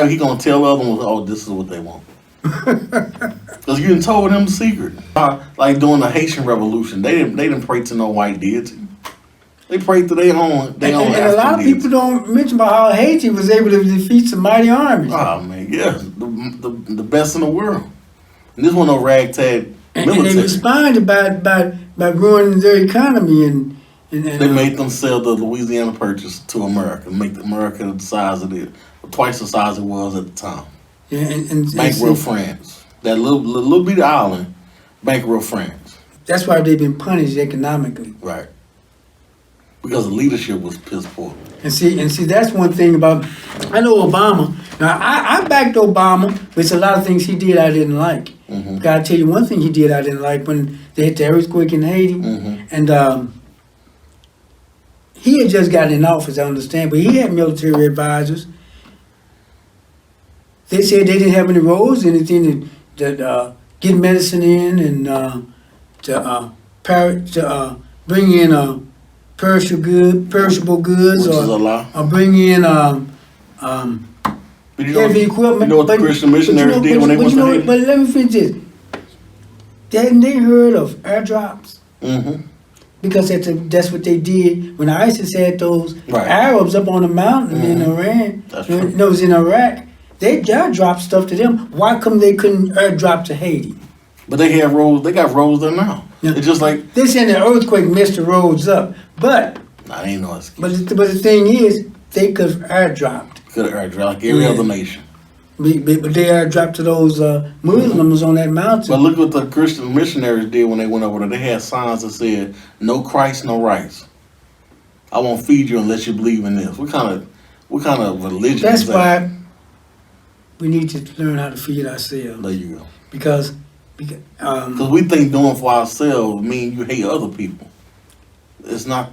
he gonna tell the other ones, oh, this is what they want. Because you done told them the secret. Like during the Haitian Revolution, they didn't pray to no white deity. They prayed to their own. And a lot of people don't mention about how Haiti was able to defeat some mighty armies. Oh man, yeah, the best in the world. And this one no ragtag military. And they responded by ruining their economy and they made them sell the Louisiana Purchase to America, make America the size it is, twice the size it was at the time. Yeah, and bankrupt France, that little bitty island, bankrupt France. That's why they've been punished economically. Right. Because the leadership was piss poor. And see, that's one thing about. I know Obama. Now I backed Obama, but it's a lot of things he did I didn't like. Mm-hmm. Gotta tell you one thing he did I didn't like when they hit the earthquake in Haiti, and he had just gotten in office, I understand, but he had military advisors. They said they didn't have any roads, anything that get medicine in, and bring in perishable goods, Which is a lie. or bring in But you know, heavy equipment. you know what the Christian missionaries did when they went to Haiti? But let me finish this. Hadn't they heard of airdrops? Mm-hmm. Because that's what they did when ISIS had those Right. Arabs up on the mountain in Iran. That's true. No, it was in Iraq. They airdropped stuff to them. Why come they couldn't airdrop to Haiti? But they have roads. They got roads there now. Yeah. It's just like They said the earthquake messed the roads up. But nah, ain't no excuse. but the thing is, they could have airdropped. Could have airdrop like every Yeah. other nation. But they airdropped to those Muslims on that mountain. But look what the Christian missionaries did when they went over there. They had signs that said, "No Christ, no rights. I won't feed you unless you believe in this." What kind of religion That's is that? why we need to learn how to feed ourselves. There you go. Because Because we think doing for ourselves mean you hate other people. It's not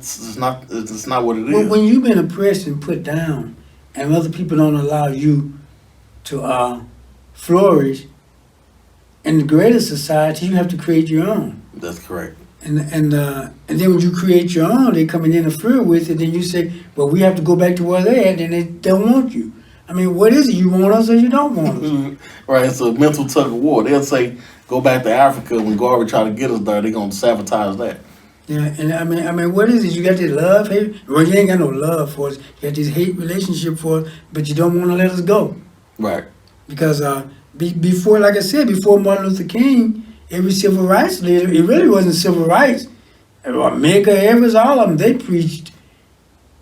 what it is. when you've been oppressed and put down, and other people don't allow you to flourish in the greater society, you have to create your own. That's correct. And then when you create your own, they come and interfere with it. Then you say, "Well, we have to go back to where they're at," and they don't want you. I mean, what is it? You want us or you don't want us? Right, it's a mental tug of war. They'll say, go back to Africa. When Garveyite try to get us there, they're going to sabotage that. Yeah, and I mean, what is it? You got this love, hate? Well, you ain't got no love for us. You got this hate relationship for us, but you don't want to let us go. Right. Because before, like I said, before Martin Luther King, every civil rights leader, it really wasn't civil rights. Medgar Evers, all of them, they preached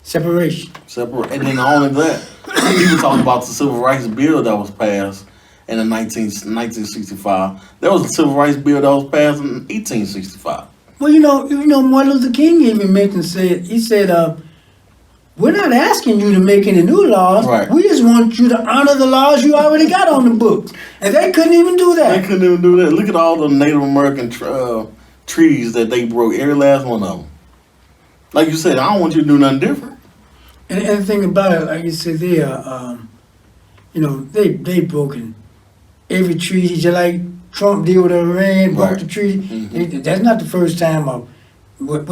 separation. Separate. And then not only that, people talk about the civil rights bill that was passed in 1965. There was a civil rights bill that was passed in 1865. Well, you know, Martin Luther King even he said, we're not asking you to make any new laws. Right. We just want you to honor the laws you already got on the books. And they couldn't even do They that. couldn't even do that. Look at all the Native American treaties that they broke, every last one of them. Like you said, I don't want you to do nothing different. And the thing about it, like you said, they they broken every treaty, just like Trump did with Iran, broke Right. the treaty. Mhm. That's not the first time. But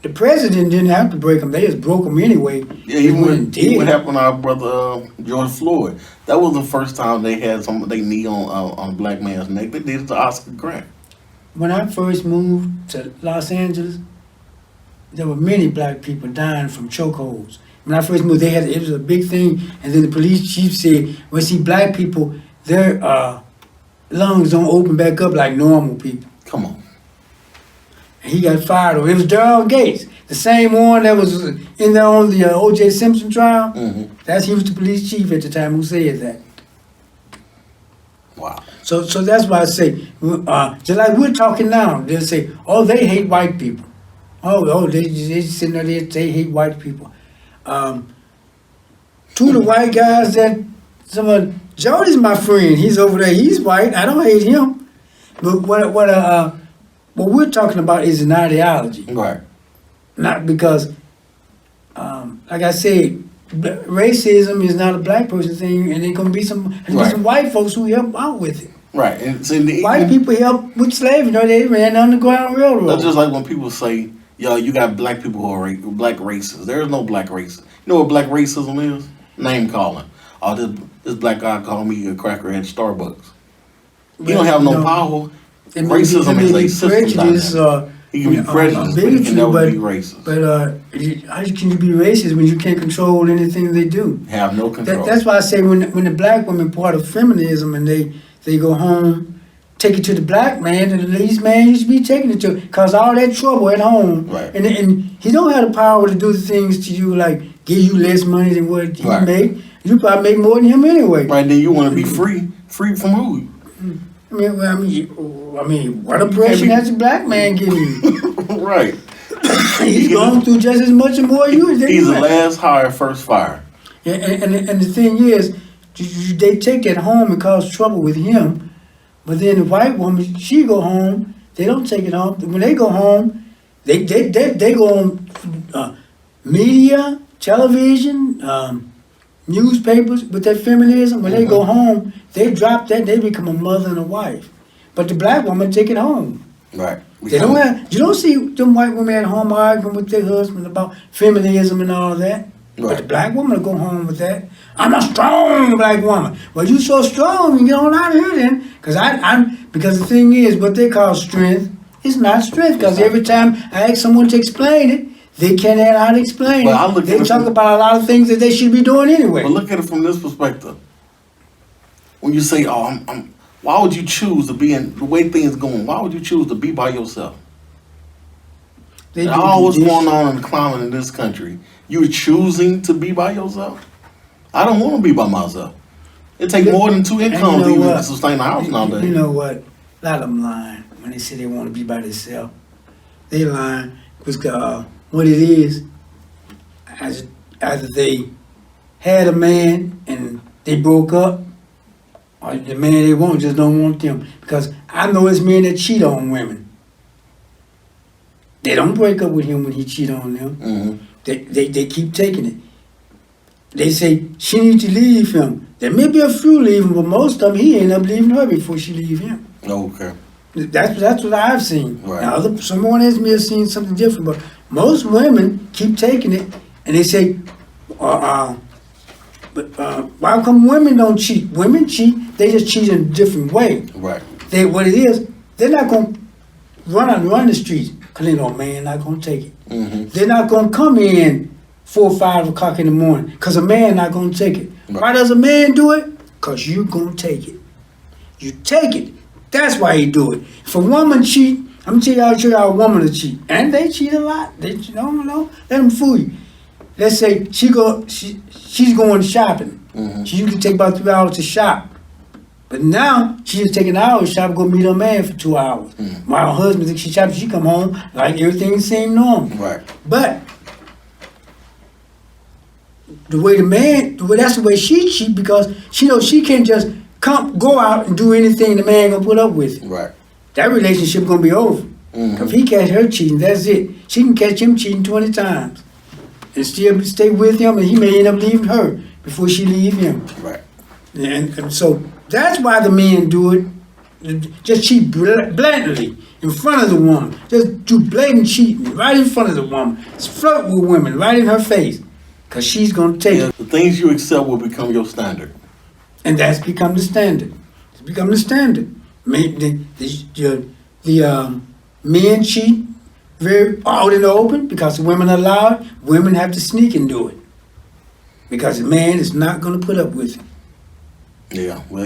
the president didn't have to break them; they just broke them anyway. Yeah, They even went and did. what happened to our brother George Floyd. That was the first time they had they knee on a black man's neck. They did it to Oscar Grant. When I first moved to Los Angeles, there were many black people dying from chokeholds. When I first moved, it was a big thing, and then the police chief said, "Well, see, black people, their lungs don't open back up like normal people." Come on. And he got fired. It was Darrell Gates, the same one that was in there on the O.J. Simpson trial. Mm-hmm. He was the police chief at the time who said that. Wow. So that's why I say, just like we're talking now, they'll say, "Oh, they hate white people." They sitting there, they hate white people. Two of the white guys Jody's my friend. He's over there. He's white. I don't hate him. But what we're talking about is an ideology, Right. not because, like I said, racism is not a black person thing, and there's gonna be some white folks who help out with it. Right. And so White people help with slavery. They ran the Underground Railroad. That's just like when people say, "Yo, you got black people who are black racists." There is no black racism. You know what black racism is? Name calling. Oh, this black guy called me a cracker at Starbucks. He don't have no power. Racism is a system prejudice, dynamic. He can be prejudiced, but he can never be racist. But how can you be racist when you can't control anything they do? Have no control. That's why I say when the black woman part of feminism and they go home, take it to the black man, and the least man you should be taking it to, cause all that trouble at home. Right. And he don't have the power to do the things to you like give you less money than what he Right. make. You probably make more than him anyway. Right, then you want to be free. Free from who? I mean, what oppression has a black man giving you? Right. He's going through just as much or more you than He's you. the last hire, first fire. And the thing is, they take that home and cause trouble with him. But then the white woman, she go home. They don't take it home. When they go home, they go on media, television, newspapers with that feminism. When they go home, they drop that. They become a mother and a wife. But the black woman take it home. Right. They don't have. You don't see them white women at home arguing with their husband about feminism and all that. But the Right. black woman will go home with that. I'm a strong black woman. Well, you so strong, you get on out of here then. Because the thing is, what they call strength is not strength. Because every time I ask someone to explain it, they can't know how to explain But I it. look They at it talk from- about a lot of things that they should be doing anyway. But look at it from this perspective. When you say, "Oh, why would you choose to be in the way things going? Why would you choose to be by yourself?" They And do all what's this. going on in the climate in this country, you're choosing to be by yourself. I don't want to be by myself. It takes more than 2 And incomes you know even what? to sustain a house nowadays. You know what? A lot of them lying when they say they want to be by themselves. They lying because what it is, either they had a man and they broke up, or the man they want just don't want them. Because I know it's men that cheat on women. They don't break up with him when he cheat on them. Hmm. They keep taking it. They say she needs to leave him. There may be a few leaving, but most of them he end up leaving her before she leave him. Okay. That's what I've seen. Right. Now, someone else may have seen something different, but most women keep taking it, and they say, why come women don't cheat? Women cheat, they just cheat in a different way. Right. What it is, they're not going to run the streets because they know a man not going to take it. Hmm. They're not going to come in 4 or 5 o'clock in the morning because a man not going to take it. Right. Why does a man do it? Because you going to take it. You take it. That's why he do it. If a woman cheat, I'm going to show y'all a woman to cheat. And they cheat a lot. No, let them fool you. Let's say she's going shopping. Mhm. She usually take about 3 hours to shop. But now she just take an hour to shop, go meet her man for 2 hours. My husband, she shops, she come home like everything seemed normal. Right. But that's the way she cheat because she knows she can't just go out and do anything the man gonna put up with. Right. That relationship gonna be over. Mhm. If he catch her cheating, that's it. She can catch him cheating 20 times and still stay with him, and he may end up leaving her before she leave him. Right. And so that's why the men do it. Just cheat blatantly in front of the woman. Just do blatant cheating right in front of the woman. Just flirt with women right in her face. Because she's going to take Yeah, it. the things you accept will become your standard. And that's become the standard. It's become the standard. The men cheat very out in the open because the women allow it. Women have to sneak and do it. Because the man is not going to put up with it. Yeah, well,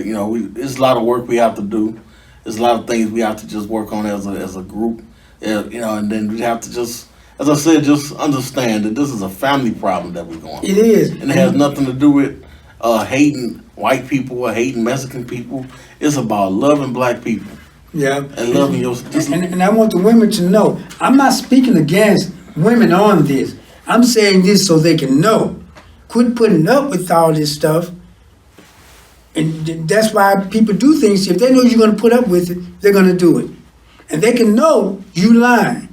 it's a lot of work we have to do. There's a lot of things we have to just work on as a group. And then we have to just, as I said, just understand that this is a family problem that we're going through. It is. And it has nothing to do with hating white people or hating Mexican people. It's about loving black people Yeah. and loving your. And I want the women to know, I'm not speaking against women on this. I'm saying this so they can know. Quit putting up with all this stuff. And that's why people do things. If they know you're going to put up with it, they're going to do it. And they can know you lying.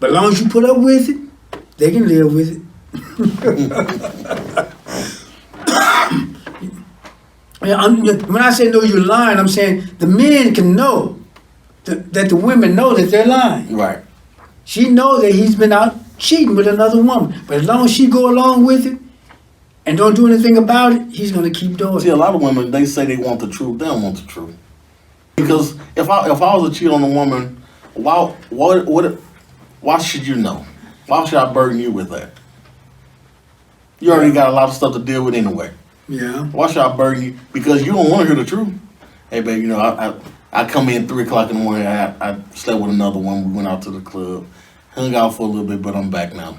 But as long as you put up with it, they can live with it. When I say know you're lying, I'm saying the men can know that the women know that they're lying. Right. She knows that he's been out cheating with another woman. But as long as she go along with it and don't do anything about it, he's going to keep doing See, a it. lot of women, they say they want the truth. They don't want the truth. Because if I was to cheat on a woman, why should you know? Why should I burden you with that? You already got a lot of stuff to deal with anyway. Yeah. Why should I burden you? Because you don't want to hear the truth. Hey, babe, I come in 3 o'clock in the morning. I slept with another one. We went out to the club, hung out for a little bit, but I'm back now.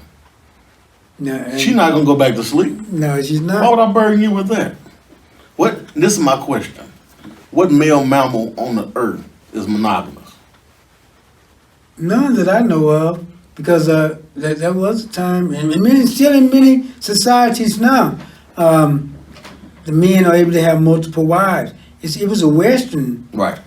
No, She's not gonna go back to sleep. no, she's Why not. would I burden you with that? This is my question. What male mammal on the earth is monogamous? None that I know of, because that was a time, and still in many societies now, the men are able to have multiple wives. It was a Western Right.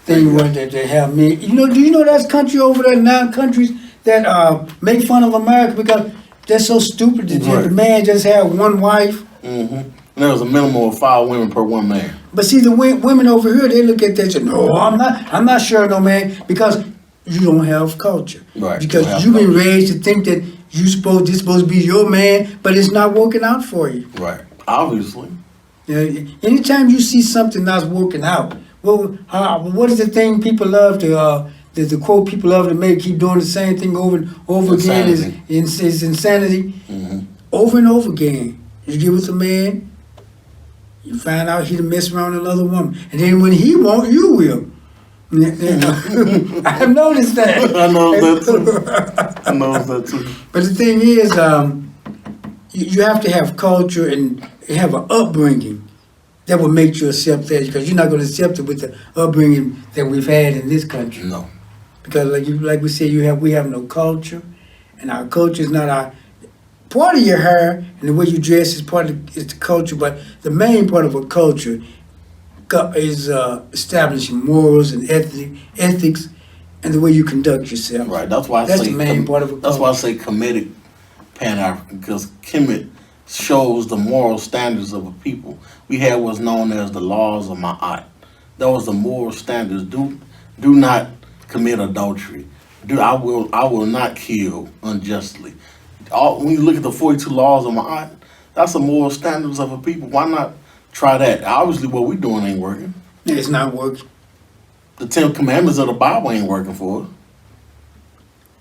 thing where they have men. Do you know there's country over there now, countries that make fun of America because they're so stupid that Right. the man just have one wife. Mm-hmm. There was a minimum of 5 women per 1 man. But see, the women over here, they look at that and say, no, I'm not sure, no man, because you don't have culture. Right. Because you've been raised to think that this supposed to be your man, but it's not working out for you. Right. Obviously. Anytime you see something not working out, what is the thing people love to the quote people love to make? Keep doing the same thing over and over again is insanity. Mm-hmm. Over and over again. You get with a man, you find out he done mess around with another woman, and then when he won't, you will. I've noticed that. I know that too. I know that too. But the thing is, you have to have culture and have an upbringing that will make you accept that, because you're not going to accept it with the upbringing that we've had in this country. No. Because like we said, we have no culture, and our culture is not our part of your hair and the way you dress is is the culture, but the main part of a culture is establishing morals and ethics and the way you conduct yourself. Right. That's why that's the main part of a culture. That's why I say Kemetic Pan-African, because Kemet shows the moral standards of a people. We had what's known as the laws of Ma'at. That was the moral standards. Do not commit adultery. I will not kill unjustly. When you look at the 42 laws of Ma'at, that's the moral standards of a people. Why not try that? Obviously, what we're doing ain't working. It's not working. The 10 commandments of the Bible ain't working for us.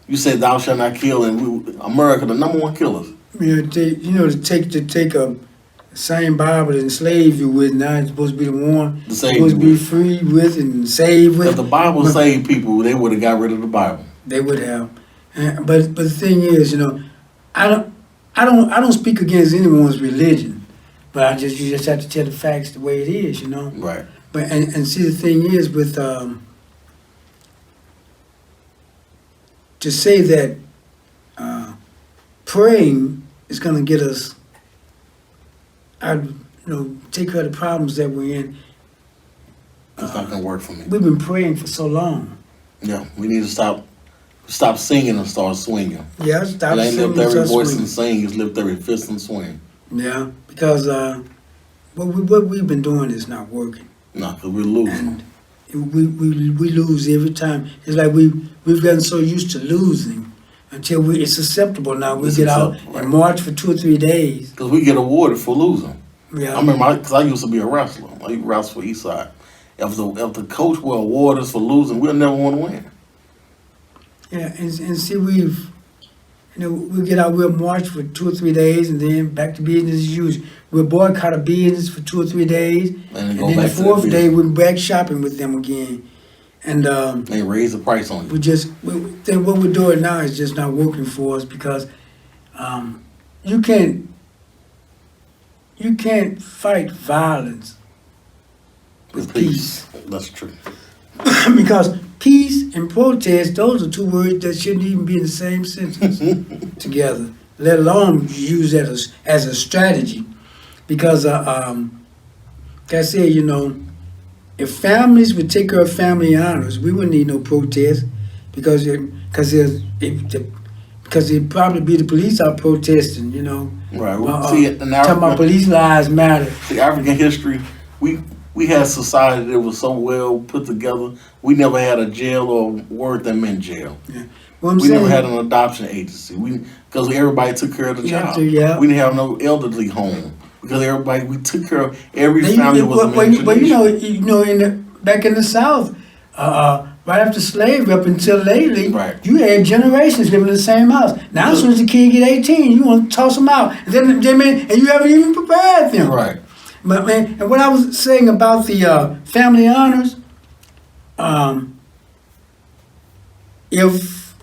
You say thou shalt not kill, and America, the number one killers. Yeah, to take a same Bible that enslaved you with, now it's supposed to be the one supposed to be free with and saved with. If the Bible saved people, they would have got rid of the Bible. They would have. But the thing is, I don't speak against anyone's religion, but you just have to tell the facts the way it is, Right. But and see, the thing is with to say that praying is going to get us out, take care of the problems that we're in. It's not going to work for me. We've been praying for so long. Yeah, we need to stop singing and start swinging. Yeah, stop singing. It ain't lift every voice swinging. and sing, it's lift every fist and swing. Yeah, because what we've been doing is not working. No, because we're losing. And we lose every time. It's like we've gotten so used to losing until it's acceptable now. We get out and march for 2 or 3 days. Because we get awarded for losing. Yeah. I remember, because I used to be a wrestler. I used to wrestle for Eastside. If the coach will award us for losing, we'll never want to win. Yeah, and see, we get out, we'll march for 2 or 3 days, and then back to business as usual. We'll boycott a business for 2 or 3 days, and then the 4th day we're back shopping with them again. And they raise the price on you. Then what we're doing now is just not working for us, because you can't fight violence with peace. That's true. Because peace and protest, those are 2 words that shouldn't even be in the same sentence together, let alone use that as a strategy. Because, like I said, if families would take care of family honors, we wouldn't need no protest, because it'd probably be the police out protesting, Right. Talking about police lives matter. See, African history, we had society that was so well put together. We never had a jail or word that meant jail. Yeah. We never had an adoption agency. Because everybody took care of the child. Yeah. We didn't have no elderly home, because we took care of every family was an But back in the South, right after slavery up until lately, right, you had generations living in the same house. Now, as soon as the kid get 18, you want to toss them out, and and you haven't even prepared them. Right. But man, and what I was saying about the family honors, if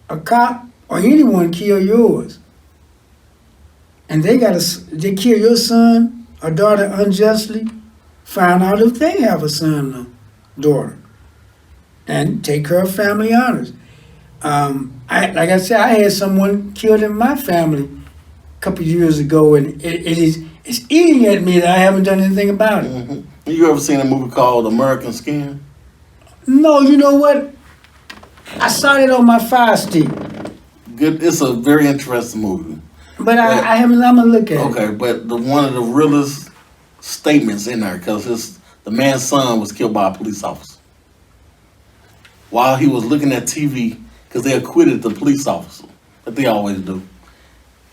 a cop or anyone kill yours, and they kill your son or daughter unjustly, find out if they have a son or daughter, and take care of family honors. Like I said, I had someone killed in my family a couple of years ago, and it's eating at me that I haven't done anything about it. Mm-hmm. You ever seen a movie called American Skin? No, you know what? I saw it on my Fire Stick. Good. It's a very interesting movie. But I haven't. I'm gonna look at it. Okay, but one of the realest statements in there, because the man's son was killed by a police officer. while he was looking at TV, because they acquitted the police officer, that they always do.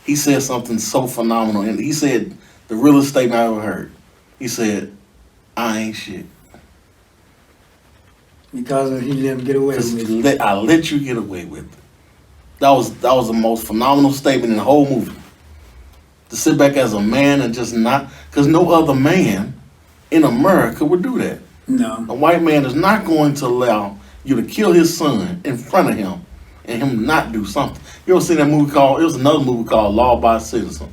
He said something so phenomenal, and he said the realest statement I ever heard. He said, "I ain't shit." Because he let him get away with it. I let you get away with it. That was the most phenomenal statement in the whole movie. To sit back as a man and just not, because no other man in America would do that. No. A white man is not going to allow you to kill his son in front of him and him not do something. You ever seen that movie called, it was another movie called Law Abiding Citizen.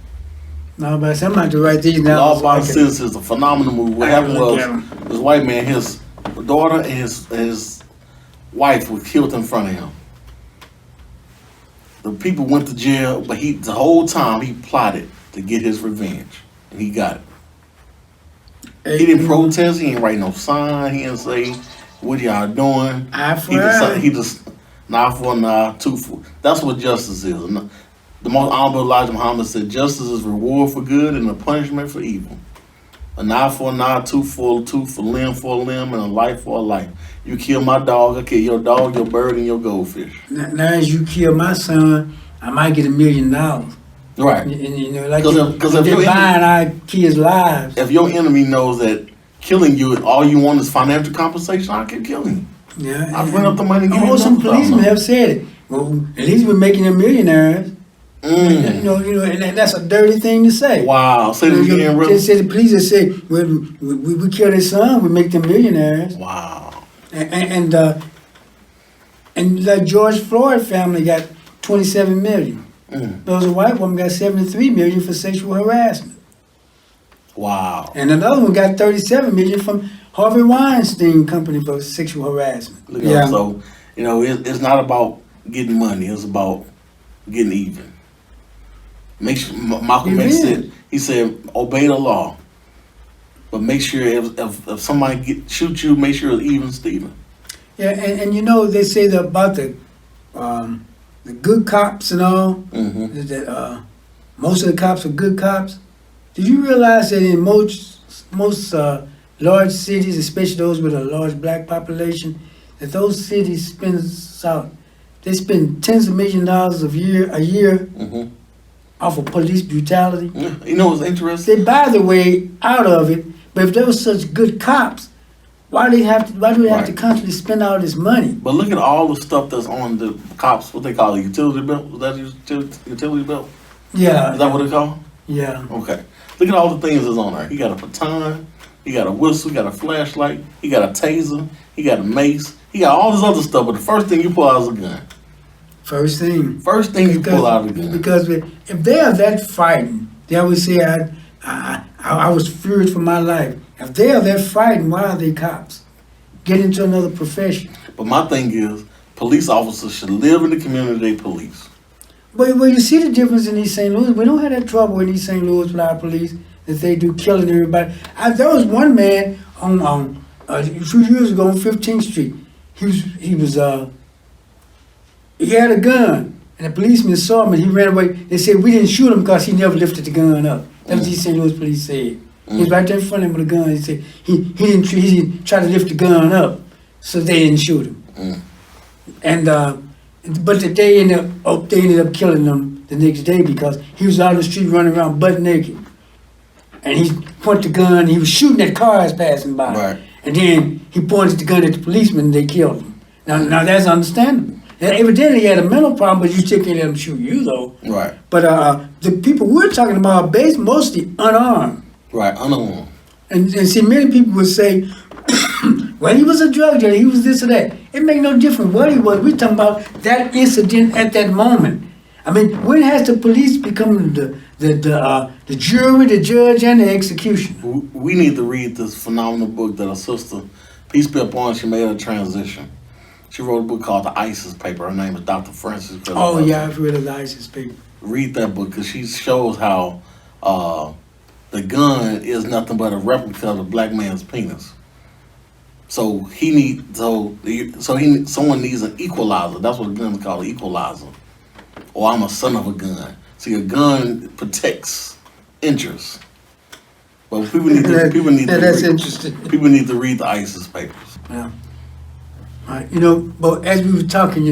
No, but I'm about to write these down. Law Abiding Citizen is a phenomenal movie. What happened was, this white man, his daughter and his wife were killed in front of him. The people went to jail, but the whole time he plotted to get his revenge, and he got it. He didn't protest. He didn't write no sign. He didn't say, "What y'all doing?" Eye for He just eye for an eye, tooth for. That's what justice is. And the most honorable Elijah Muhammad said, "Justice is reward for good and a punishment for evil. An eye for an eye, tooth for a tooth, a limb for a limb, and a life for a life. You kill my dog, I kill your dog, your bird, and your goldfish." Now, as you kill my son, I might get $1 million. Right. And you know, like Because if they're buying our kids' lives. If your enemy knows that killing you, all you want is financial compensation, I'll keep killing you. Yeah. I'll bring up the money and give you some $1,000. policemen have said it. Well, at least we're making them millionaires. You know, and that's a dirty thing to say. Wow. Say that again, really? They say the police that say, well, we kill their son, we make them millionaires. Wow. And the George Floyd family got $27 million. There was a white woman got $73 million for sexual harassment. Wow. And another one got $37 million from Harvey Weinstein Company for sexual harassment. Look at so, it's not about getting money. It's about getting even. Make sure, Malcolm X said, he said, obey the law. But make sure if somebody shoot you, make sure it's even Steven. Yeah, and they say that about the good cops and all, that most of the cops are good cops. Did you realize that in most large cities, especially those with a large black population, that those cities spend tens of millions of dollars a year off of police brutality? Yeah. You know what's interesting? They buy the way out of it, but if there were such good cops, why do they have to constantly spend all this money? But look at all the stuff that's on the cops, what they call a utility bill. Was that utility bill? Yeah. Is that what they call? Yeah. Okay. Look at all the things that's on there. He got a baton, he got a whistle, he got a flashlight, he got a taser, he got a mace, he got all this other stuff, but the first thing you pull out is a gun. First thing you pull out is a gun. Because if they are that frightened, they always say, I was feared for my life. If they are that frightened, why are they cops? Get into another profession. But my thing is, police officers should live in the community they police. But you see the difference in East St. Louis. We don't have that trouble in East St. Louis with our police that they do killing everybody. There was one man on a few years ago on 15th Street. He had a gun, and the policeman saw him and he ran away. They said we didn't shoot him because he never lifted the gun up. That's what East St. Louis police said. He was right there in front of him with a gun. He said he didn't try to lift the gun up, so they didn't shoot him. And but they ended up killing him the next day because he was out on the street running around butt naked, and he pointed the gun. He was shooting at cars passing by, and then he pointed the gun at the policeman and they killed him. Now that's understandable. And evidently he had a mental problem, but you still can't let him shoot you though. Right. But the people we're talking about are mostly unarmed. Right, unarmed. And see, many people would say, well, he was a drug dealer, he was this or that. It make no difference what he was. We're talking about that incident at that moment. I mean, when has the police become the jury, the judge, and the executioner? We need to read this phenomenal book that a sister, peace be upon, she made a transition. She wrote a book called The ISIS Paper. Her name is Dr. Frances. Oh, yeah, I've read the ISIS Paper. Read that book because she shows how the gun is nothing but a replica of the black man's penis. So someone needs an equalizer. That's what a gun is called, an equalizer. Or I'm a son of a gun. See, a gun protects interests. But people need to read the ISIS Papers. Yeah. But as we were talking,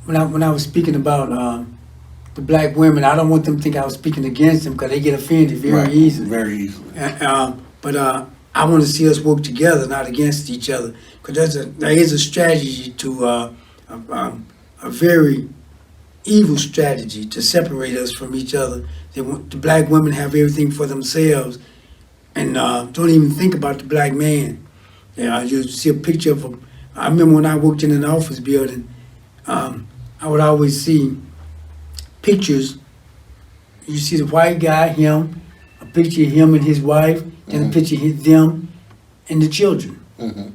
when I was speaking about the black women, I don't want them to think I was speaking against them because they get offended very easily. Very easily. But I want to see us work together, not against each other, because there is a strategy to a very evil strategy to separate us from each other. The black women have everything for themselves and don't even think about the black man. You see a picture of I remember when I worked in an office building, I would always see pictures. You see the white guy, him, a picture of him and his wife, then a picture of them and the children. Mm-hmm.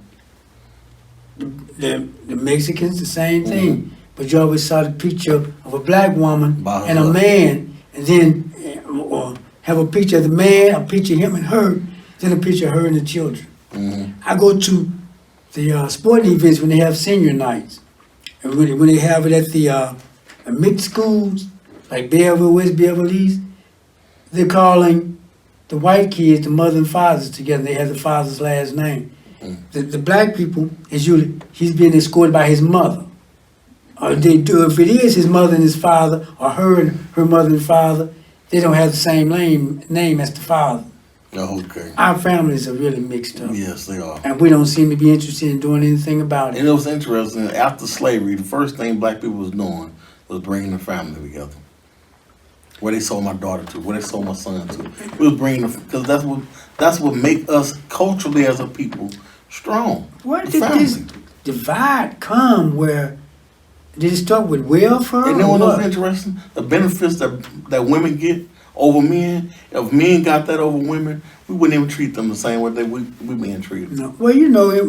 The Mexicans, the same thing. But you always saw the picture of a black woman and a man, and then or have a picture of the man, a picture of him and her, then a picture of her and the children. Mm-hmm. I go to the sporting events when they have senior nights, and when they have it at the mixed schools, like Belleville, West Beverly East, they're calling the white kids the mother and fathers together. They have the father's last name. The black people is usually he's being escorted by his mother. Or they do if it is his mother and his father, or her and her mother and father, they don't have the same name as the father. Okay. Our families are really mixed up. Yes, they are. And we don't seem to be interested in doing anything about it. And it was interesting. After slavery, the first thing black people was doing was bringing the family together. Where they sold my daughter to, where they sold my son to. It was bringing them, because that's what make us culturally as a people strong. Where did this divide come? Where did it start with welfare? And then what was interesting? The benefits that women get over men. If men got that over women, we wouldn't even treat them the same way that we being treated. No. Well,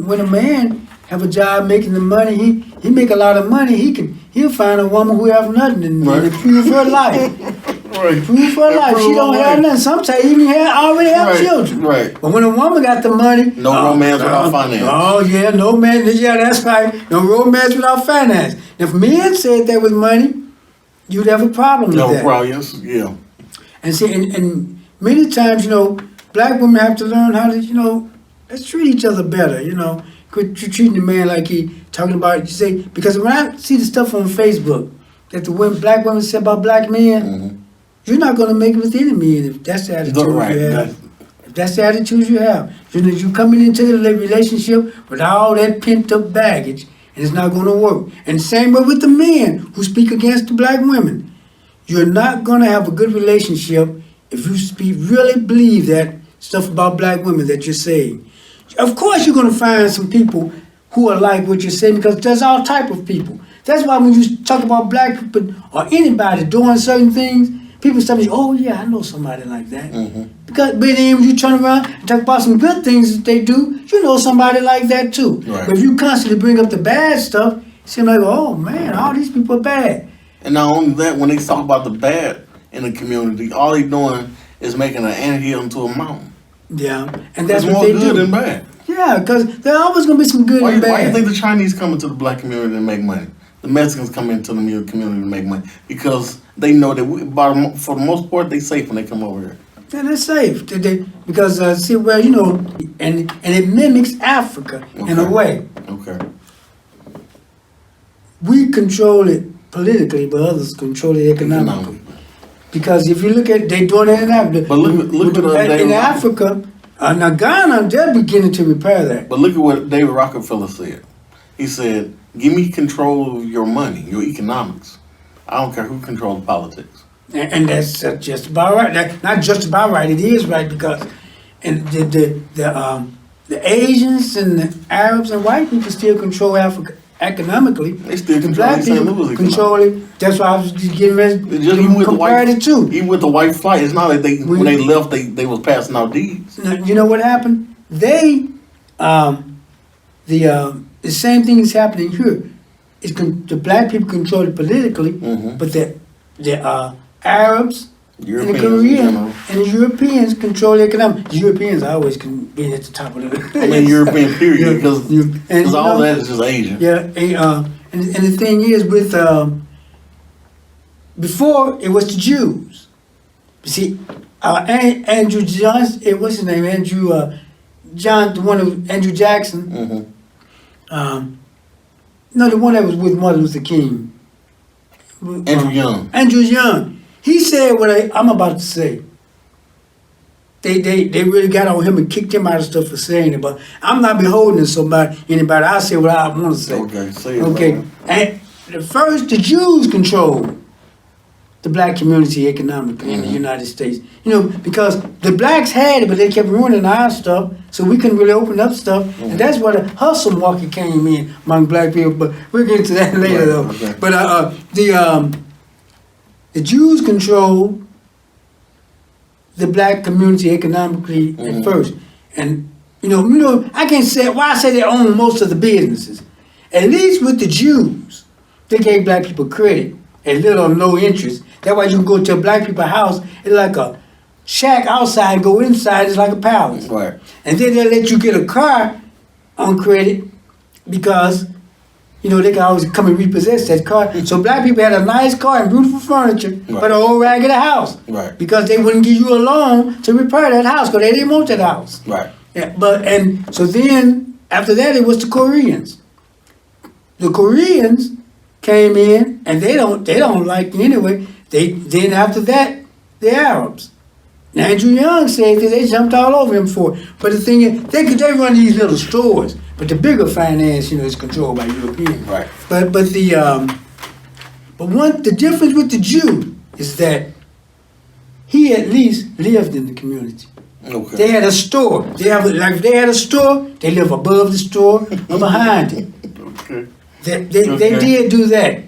when a man have a job making the money, he make a lot of money. He'll find a woman who have nothing and improve her life. Right. Improve her life. She don't have nothing. Sometimes even already have children. Right. But when a woman got the money, no romance without finance. Oh yeah, no man. Yeah, that's right. No romance without finance. If men said that with money, you'd have a problem with that. No problem. Yes. Yeah. And see, and many times, black women have to learn how to, let's treat each other better, Quit treating the man like he talking about, because when I see the stuff on Facebook that black women say about black men, you're not going to make it with any men if that's the attitude you have. If that's the attitude you have. You're coming into the relationship with all that pent-up baggage, and it's not going to work. And same way with the men who speak against the black women. You're not going to have a good relationship if you really believe that stuff about black women that you're saying. Of course you're going to find some people who are like what you're saying, because there's all type of people. That's why when you talk about black people or anybody doing certain things, people say, oh yeah, I know somebody like that. But then when you turn around and talk about some good things that they do, you know somebody like that too. Right. But if you constantly bring up the bad stuff, it seems like, oh man, all these people are bad. And not only that, when they talk about the bad in the community, all they doing is making an anthill into a mountain. Yeah, and that's There's what more they good do. than bad. Yeah, because there's always going to be some good and bad. Why do you think the Chinese come into the black community and make money? The Mexicans come into the community to make money because they know that for the most part, they're safe when they come over here. Yeah, they're safe. Because, and it mimics Africa in a way. Okay. We control it politically, but others control it economically. Because if you look at, they're doing it in Africa. But look at in Africa, now Ghana, they're beginning to repair that. But look at what David Rockefeller said. He said, give me control of your money, your economics. I don't care who controls politics. And that's just about right. Not just about right, it is right, because the Asians and the Arabs and white people still control Africa economically. They still the control black people control it. That's why I was just getting ready to compare the two. Even with the white flight, it's not like when they left, they was passing out deeds. You know what happened? The same thing is happening here. The black people control it politically, but the Arabs and the Koreans and the Europeans control the economic. The Europeans always can be at the top of the list. I mean, European period, because all that is just Asian. Yeah, and the thing is with before it was the Jews. You see, Andrew Johnson, what's his name? Andrew Jackson. No, the one that was with Martin Luther King. Andrew Young. Andrew Young. He said what I'm about to say. They really got on him and kicked him out of stuff for saying it, but I'm not beholden to anybody. I say what I want to say. Okay, say it. Okay. Brother. And the Jews controlled the black community economically in the United States. Because the blacks had it, but they kept ruining our stuff, so we couldn't really open up stuff. And that's where the hustle market came in among black people. But we'll get to that later, Right, though. okay. But the Jews controlled the black community economically at first. And, I can't say, why I say they own most of the businesses. At least with the Jews, they gave black people credit at little or no interest. That's why you can go to a black people's house, it's like a shack outside, go inside, it's like a palace. Right. And then they let you get a car on credit because, they can always come and repossess that car. So black people had a nice car and beautiful furniture, but an old raggedy house. Right. Because they wouldn't give you a loan to repair that house because they didn't want that house. Right. Yeah, so then after that it was the Koreans. The Koreans came in and they don't like you anyway. Then after that, the Arabs. Now, Andrew Young said that they jumped all over him for it. But the thing is, they run these little stores, but the bigger finance, is controlled by Europeans. Right. But the difference with the Jew is that he at least lived in the community. Okay. They had a store. If they had a store, they live above the store or behind it. Okay. They did do that.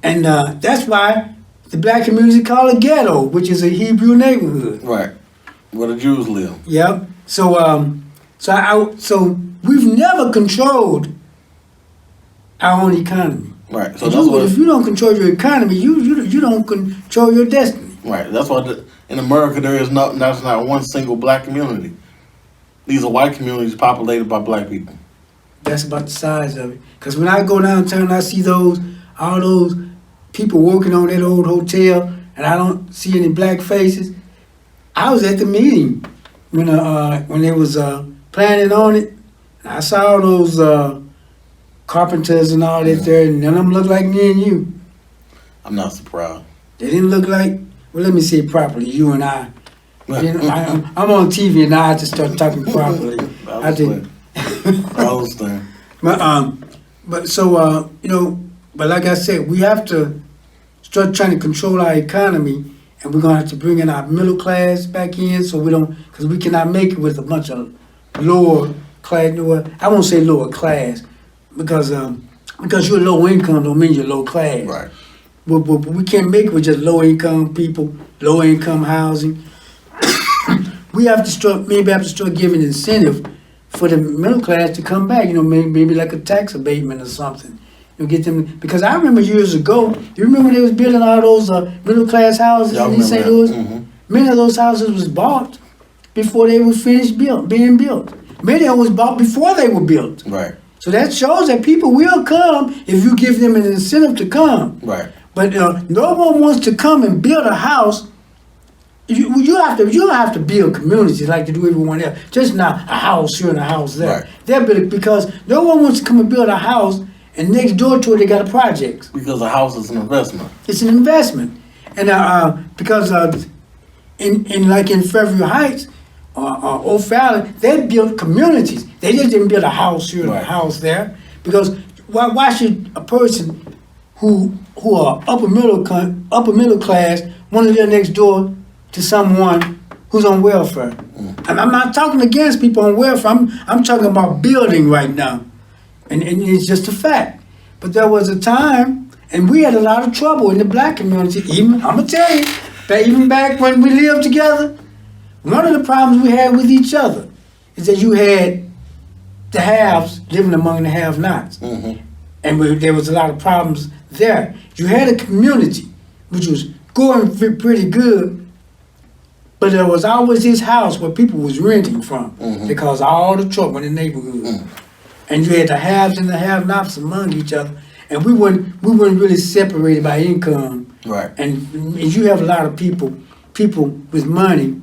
And that's why the black community called it ghetto, which is a Hebrew neighborhood. Right. Where the Jews live. Yep. So we've never controlled our own economy. Right. So If you don't control your economy, you don't control your destiny. Right. That's why in America there's not one single black community. These are white communities populated by black people. That's about the size of it. Because when I go downtown, I see all those people working on that old hotel, and I don't see any black faces. I was at the meeting when they was planning on it. And I saw all those carpenters and all that there, and none of them look like me and you. I'm not surprised. They didn't look like, well, let me say it properly, you and I. I'm on TV and I have to start talking properly. I understand. But like I said, we have to start trying to control our economy, and we're gonna have to bring in our middle class back in, because we cannot make it with a bunch of lower class. I won't say lower class, because you're low income don't mean you're low class. Right. But we can't make it with just low income people, low income housing. We have to start giving incentive for the middle class to come back. Maybe like a tax abatement or something. Get them, because I remember years ago. You remember they was building all those middle class houses in East St. Louis? Mm-hmm. Many of those houses was bought before they were finished being built. Many of them was bought before they were built. Right. So that shows that people will come if you give them an incentive to come. Right. But no one wants to come and build a house. You don't have to build communities like to do everyone else. Just not a house here and a house there. Right. They're building because no one wants to come and build a house and next door to it they got a project. Because a house is an investment. It's an investment, and because in Fairview Heights or O'Fallon, they built communities. They just didn't build a house here and a house there. Because why should a person who are upper middle class want to live next door to someone who's on welfare? And I'm not talking against people on welfare. I'm talking about building right now, and it's just a fact. But there was a time, and we had a lot of trouble in the black community. I'm gonna tell you, even back when we lived together, one of the problems we had with each other is that you had the haves living among the have-nots, and there was a lot of problems there. You had a community which was going pretty good. But there was always this house where people was renting from because of all the trouble in the neighborhood. And you had the haves and the have-nots among each other. And we weren't really separated by income. Right. And you have a lot of people with money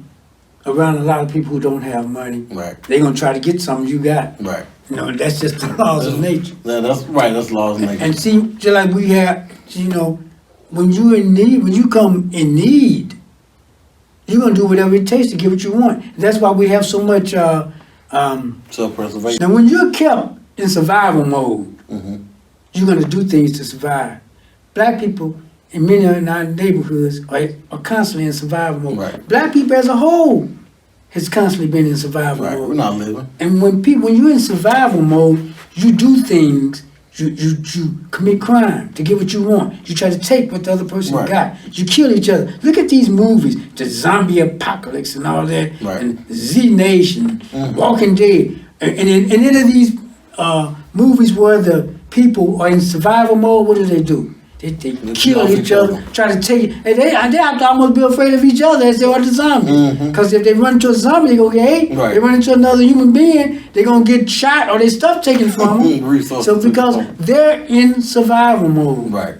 around a lot of people who don't have money. Right. They're gonna try to get something you got. Right. That's just the laws of nature. Yeah, that's right. That's laws of nature. And see, just like we have, when you in need, when you come in need, you're gonna do whatever it takes to get what you want. That's why we have so much. Self-preservation. Now, when you're kept in survival mode, Mm-hmm. you're gonna do things to survive. Black people in many of our neighborhoods are constantly in survival mode. Right. Black people as a whole has constantly been in survival Right. mode. We're not living. And when you're in survival mode, you do things. You commit crime to get what you want. You try to take what the other person Right. got. You kill each other. Look at these movies, the zombie apocalypse and all that, Right. and Z Nation, Mhm. Walking Dead, and in any of these movies where the people are in survival mode, what do? They kill kill each each other, other. try to take it. And they have to almost be afraid of each other as they are the zombies. Mhm. Because if they run into a zombie, they gonna get ate. Right. They run into another human being, they gonna get shot or their stuff taken from them. Resources So because taken from they're in survival mode. Right.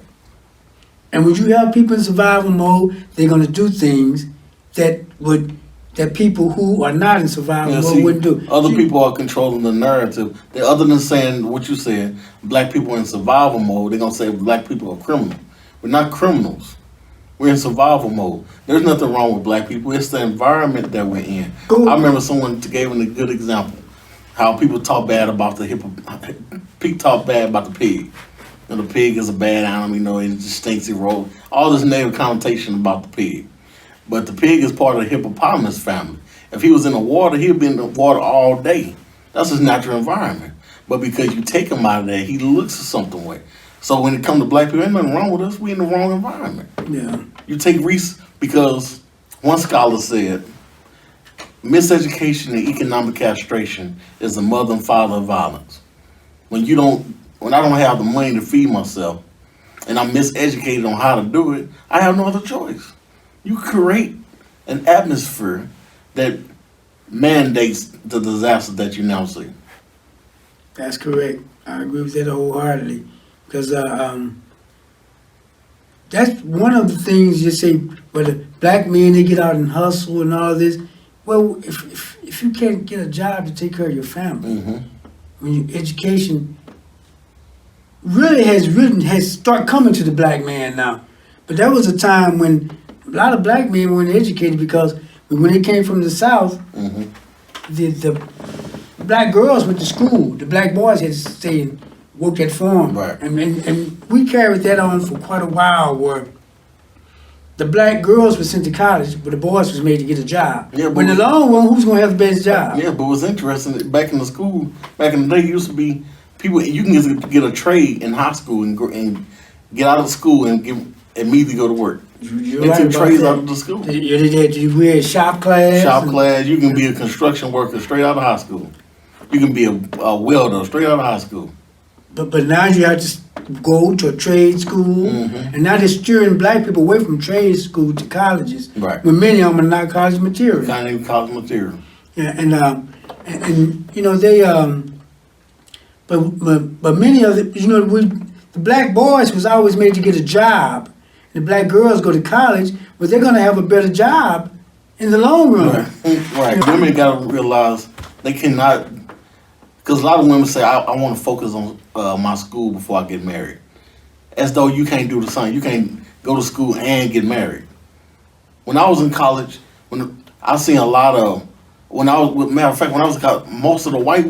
And when you have people in survival mode, they're gonna do things that people who are not in survival Yeah, mode see, wouldn't do. other people are controlling the narrative. Other than saying what you said, black people in survival mode, they're going to say black people are criminal. We're not criminals. We're in survival mode. There's nothing wrong with black people. It's the environment that we're in. Cool. I remember someone gave a good example. How people talk bad about the talk bad about the pig. The pig is a bad animal, it just stinks, it rolls. All this negative connotation about the pig. But the pig is part of the hippopotamus family. If he was in the water, he'd be in the water all day. That's his natural environment. But because you take him out of there, he looks a something way. So when it comes to black people, ain't nothing wrong with us. We in the wrong environment. Yeah. You take because one scholar said, miseducation and economic castration is the mother and father of violence. When I don't have the money to feed myself, and I'm miseducated on how to do it, I have no other choice. You create an atmosphere that mandates the disaster that you now see. That's correct. I agree with that wholeheartedly. Because that's one of the things you say, where the black men, they get out and hustle and all this. Well, if you can't get a job to take care of your family, Mm-hmm. when your education really has start coming to the black man now. But there was a time when a lot of black men weren't educated because when they came from the South, Mm-hmm. the black girls went to school. The black boys had to stay and work at farm. Right. And we carried that on for quite a while where the black girls were sent to college, but the boys was made to get a job. Yeah, but in the long run, who's going to have the best job? Yeah, but what's interesting, back in the day, used to be people, you can get a trade in high school and get out of school and immediately go to work. You're They right took about trades that. out of the school. You wear shop class. Shop and- class, you can be a construction worker straight out of high school. You can be a welder straight out of high school. But now you have to go to a trade school, Mhm. and now they're steering black people away from trade school to colleges. Right. When many of them are not college material. Kind of even college material. Yeah, and they but many of the black boys was always made to get a job. The black girls go to college, but they're gonna have a better job in the long run. Right. Women gotta realize they cannot, because a lot of women say, I want to focus on my school before I get married. As though you can't do the same. You can't go to school and get married. When I was in college, I seen a lot of, matter of fact, when I was in college, most of the white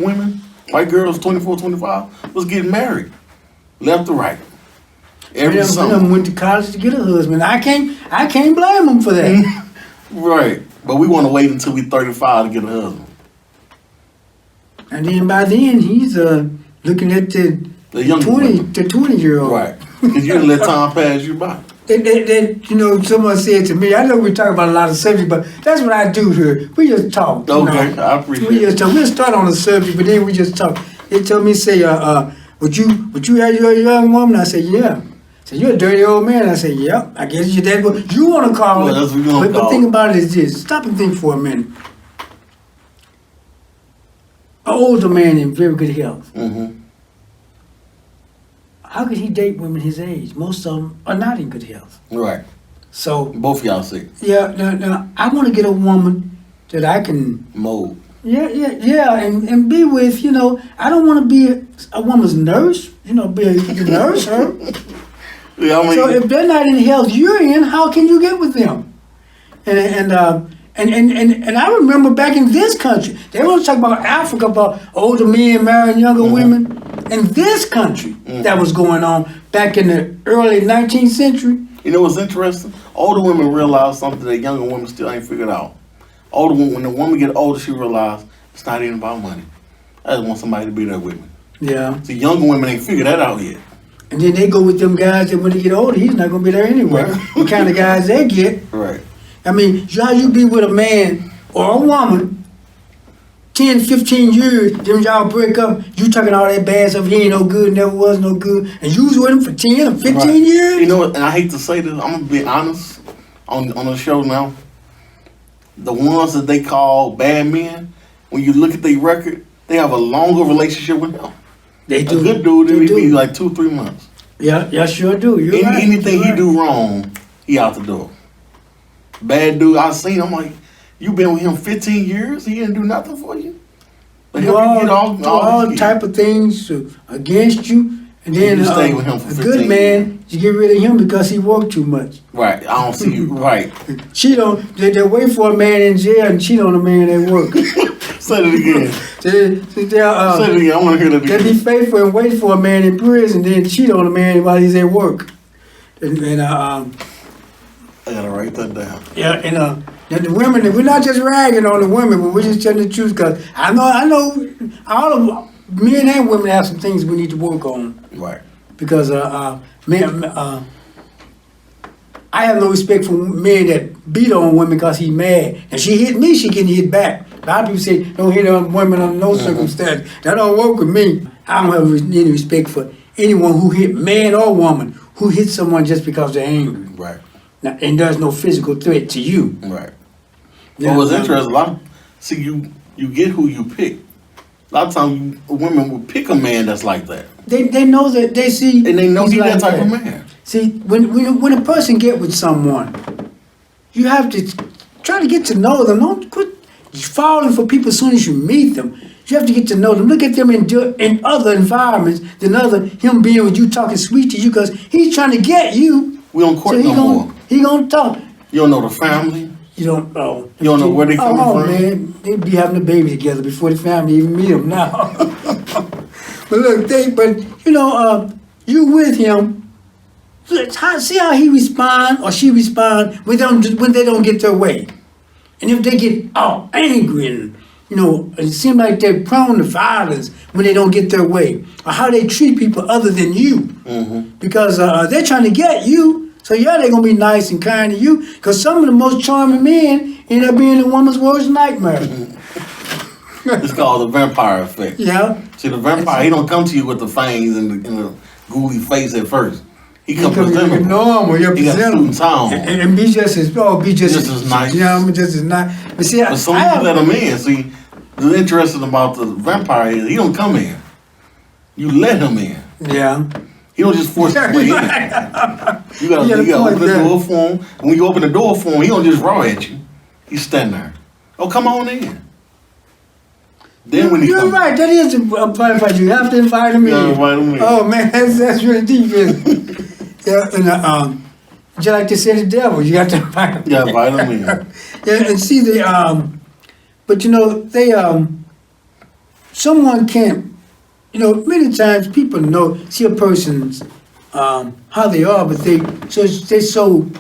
girls, 24, 25, was getting married. Left to right. Every Some of summer. them went to college to get a husband. I can't blame them for that. Right. But we want to wait until we 35 to get a husband. And then by then he's looking at the younger women. 20-year-old. Right. Because you didn't let time pass you by. Someone said to me, I know we talk about a lot of subjects, but that's what I do here. We just talk. Okay, I appreciate We it. just talk. We'll start on the subject, but then we just talk. They told me, say, would you have your young woman? I said, yeah. Said, you're a dirty old man. I said, yep. I guess you're that. But you want to call Well, it. that's what we gonna But the call thing it. about it is this. Stop and think for a minute. An older man in very good health. Mm-hmm. How could he date women his age? Most of them are not in good health. Right. So, Both of y'all sick. yeah, now I want to get a woman that I can Mold. Yeah, and be with, I don't want to be a woman's nurse, be a nurse, her. Yeah, I mean, So if they're not in the health you're in, how can you get with them? And I remember back in this country, they want to talk about Africa, about older men marrying younger women. In this country, that was going on back in the early 19th century. you know what's interesting? Older women realize something that younger women still ain't figured out. Older women, when the woman get older, she realize it's not even about money. I just want somebody to be there with me. Yeah. See, younger women ain't figured that out yet. And then they go with them guys that when they get older, he's not going to be there anyway. The kind of guys they get. Right. I mean, how you be with a man or a woman 10, 15 years, then y'all break up, you talking all that bad stuff, he ain't no good, never was no good, and you was with him for 10 or 15 Right. years? You know what, and I hate to say this, I'm going to be honest on the show now. The ones that they call bad men, when you look at their record, they have a longer relationship with him. They do. A good dude, They it'd do. be like 2-3 months. Yeah, sure do. You're right. Anything You're he right. do wrong, he out the door. Bad dude, I seen him, I'm like, you been with him 15 years, he didn't do nothing for you? But Do help you get all these type of things against you, and then You stay with him for a 15 good man, you get rid of him because he worked too much. Right, I don't see you, right. They wait for a man in jail and cheat on a man at work. Say it again. Say Say it again, I want to hear that They again. be faithful and wait for a man in prison, then cheat on a man while he's at work. I gotta write that down. And the women, we're not just ragging on the women, but we're just telling the truth. Cause I know, all of men and women have some things we need to work on. Right. Because men, I have no respect for men that beat on women because he's mad. And she hit me, she getting hit back. A lot of people say don't hit on women under no circumstance. That don't work with me. I don't have any respect for anyone who hit man or woman who hit someone just because they're angry. Right. Now, and there's no physical threat to you. Right. Yeah, Well, what's interesting, you get who you pick. A lot of times, women will pick a man that's like that, They know that they see, and they know he's like that type of man. See, when a person get with someone, you have to try to get to know them. Don't quit falling for people as soon as you meet them. You have to get to know them. Look at them in other environments than him being with you, talking sweet to you, because he's trying to get you. We don't court no more. He gonna talk. You don't know the family. You don't know. You don't know where they coming from. Man, they be having a baby together before the family even meet them now. But look, you with him. See how he respond or she respond when they don't get their way, and if they get all angry and it seems like they're prone to violence when they don't get their way, or how they treat people other than you, because they're trying to get you. So yeah, they're gonna be nice and kind to you, because some of the most charming men end up being a woman's worst nightmare. It's called the vampire effect. Yeah. See, the vampire, he don't come to you with the fangs and the googly face at first. He comes Because you're presentable. normal, you're He got presentable. suit and tie on. And be just as nice. Just as nice. But see, But some you let him in. See, the interesting about the vampire is he don't come in. You let him in. Yeah. He don't just force his way in. You gotta open the door for him. And when you open the door for him, he don't just raw at you. He's standing there. Oh, come on in. Then when he You're comes, right. That is a part about you. You have to invite him in. Yeah, invite him in. Oh man, that's really deep. Isn't it? Yeah, and just like they say, the devil, you got to invite him. yeah, invite him in. Yeah, and see but they someone can't. Many times people see a person's how they are, but they so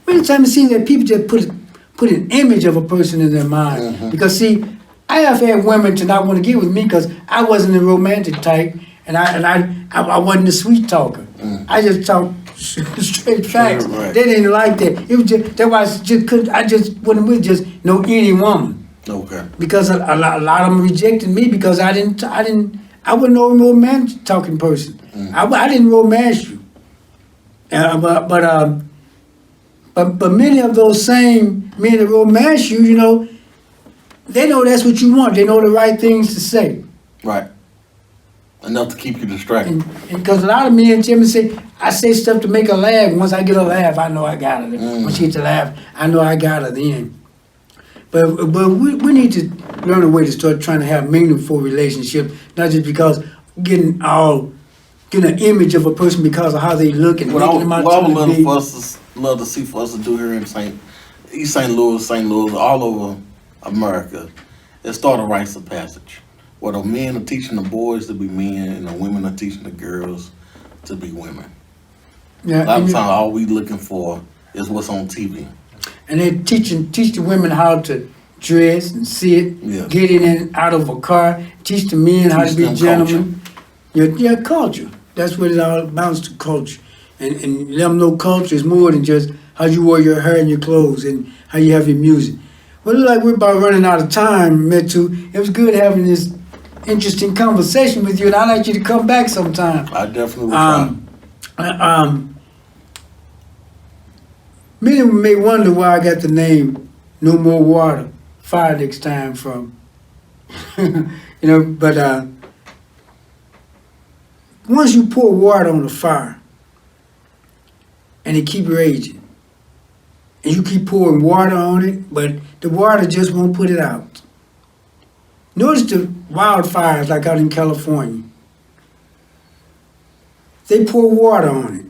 many times it seems that people just put an image of a person in their mind. Because see, I have had women to not want to get with me because I wasn't the romantic type, and I wasn't the sweet talker. I just talked straight facts. Right. They didn't like that. It was just that's why I just wouldn't with just know any woman. Okay. Because a lot of them rejected me because I wasn't no romantic talking person. I didn't romance you. But many of those same men that romance you, they know that's what you want. They know the right things to say. Right. Enough to keep you distracted. And because a lot of men tell me, I say stuff to make her laugh. Once I get her laugh, I know I got her. When she gets to laugh, I know I got her then. But we need to learn a way to start trying to have meaningful relationships, not just because getting an image of a person because of how they look and What making them out I would to love be. for us love to see for us to do here in East St. Louis, all over America, is start a rites of passage, where the men are teaching the boys to be men and the women are teaching the girls to be women. Yeah, A lot of and, times, all we looking for is what's on TV. and they teach the women how to dress and sit, Yeah. get in and out of a car, teach the men how to Teach be them gentlemen. Yeah, culture. That's what it all amounts to, culture. And let them know culture is more than just how you wear your hair and your clothes and how you have your music. Well, it look like we're about running out of time, Metu. It was good having this interesting conversation with you, and I'd like you to come back sometime. I definitely will try. Many may wonder why I got the name No More Water, Fire Next Time from. But once you pour water on the fire and it keep raging, and you keep pouring water on it, but the water just won't put it out. Notice the wildfires like out in California. They pour water on it,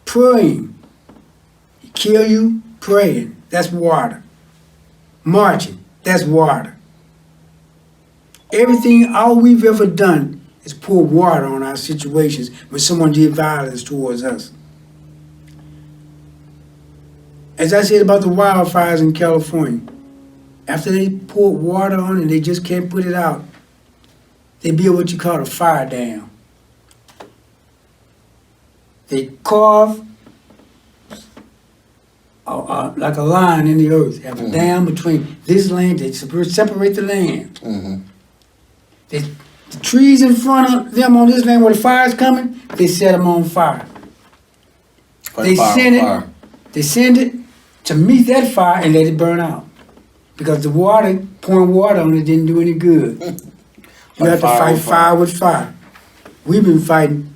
praying. Kill you, praying, that's water. Marching, that's water. All we've ever done is pour water on our situations when someone did violence towards us. As I said about the wildfires in California, after they poured water on it and they just can't put it out, they build what you call a fire dam. They carve like a line in the earth, have a dam between this land, they separate the land. The trees in front of them on this land where the fire's coming, they set them on fire. They send it to meet that fire and let it burn out. Because the pouring water on it didn't do any good. You have to fight fire with fire. We've been fighting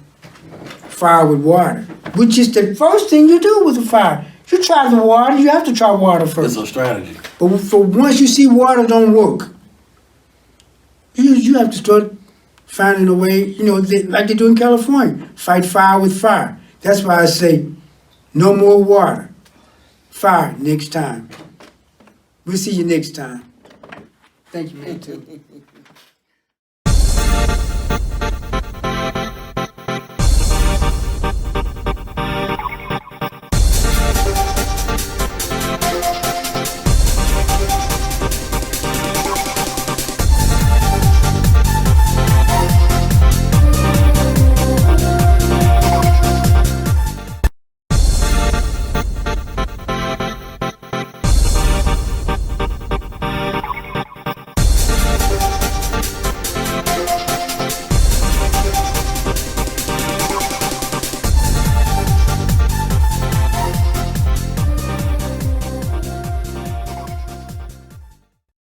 fire with water, which is the first thing you do with a fire. You try the water, you have to try water first. It's a strategy. But for once you see water don't work, you have to start finding a way, like they do in California, fight fire with fire. That's why I say, no more water, fire next time. We'll see you next time. Thank you, man, too.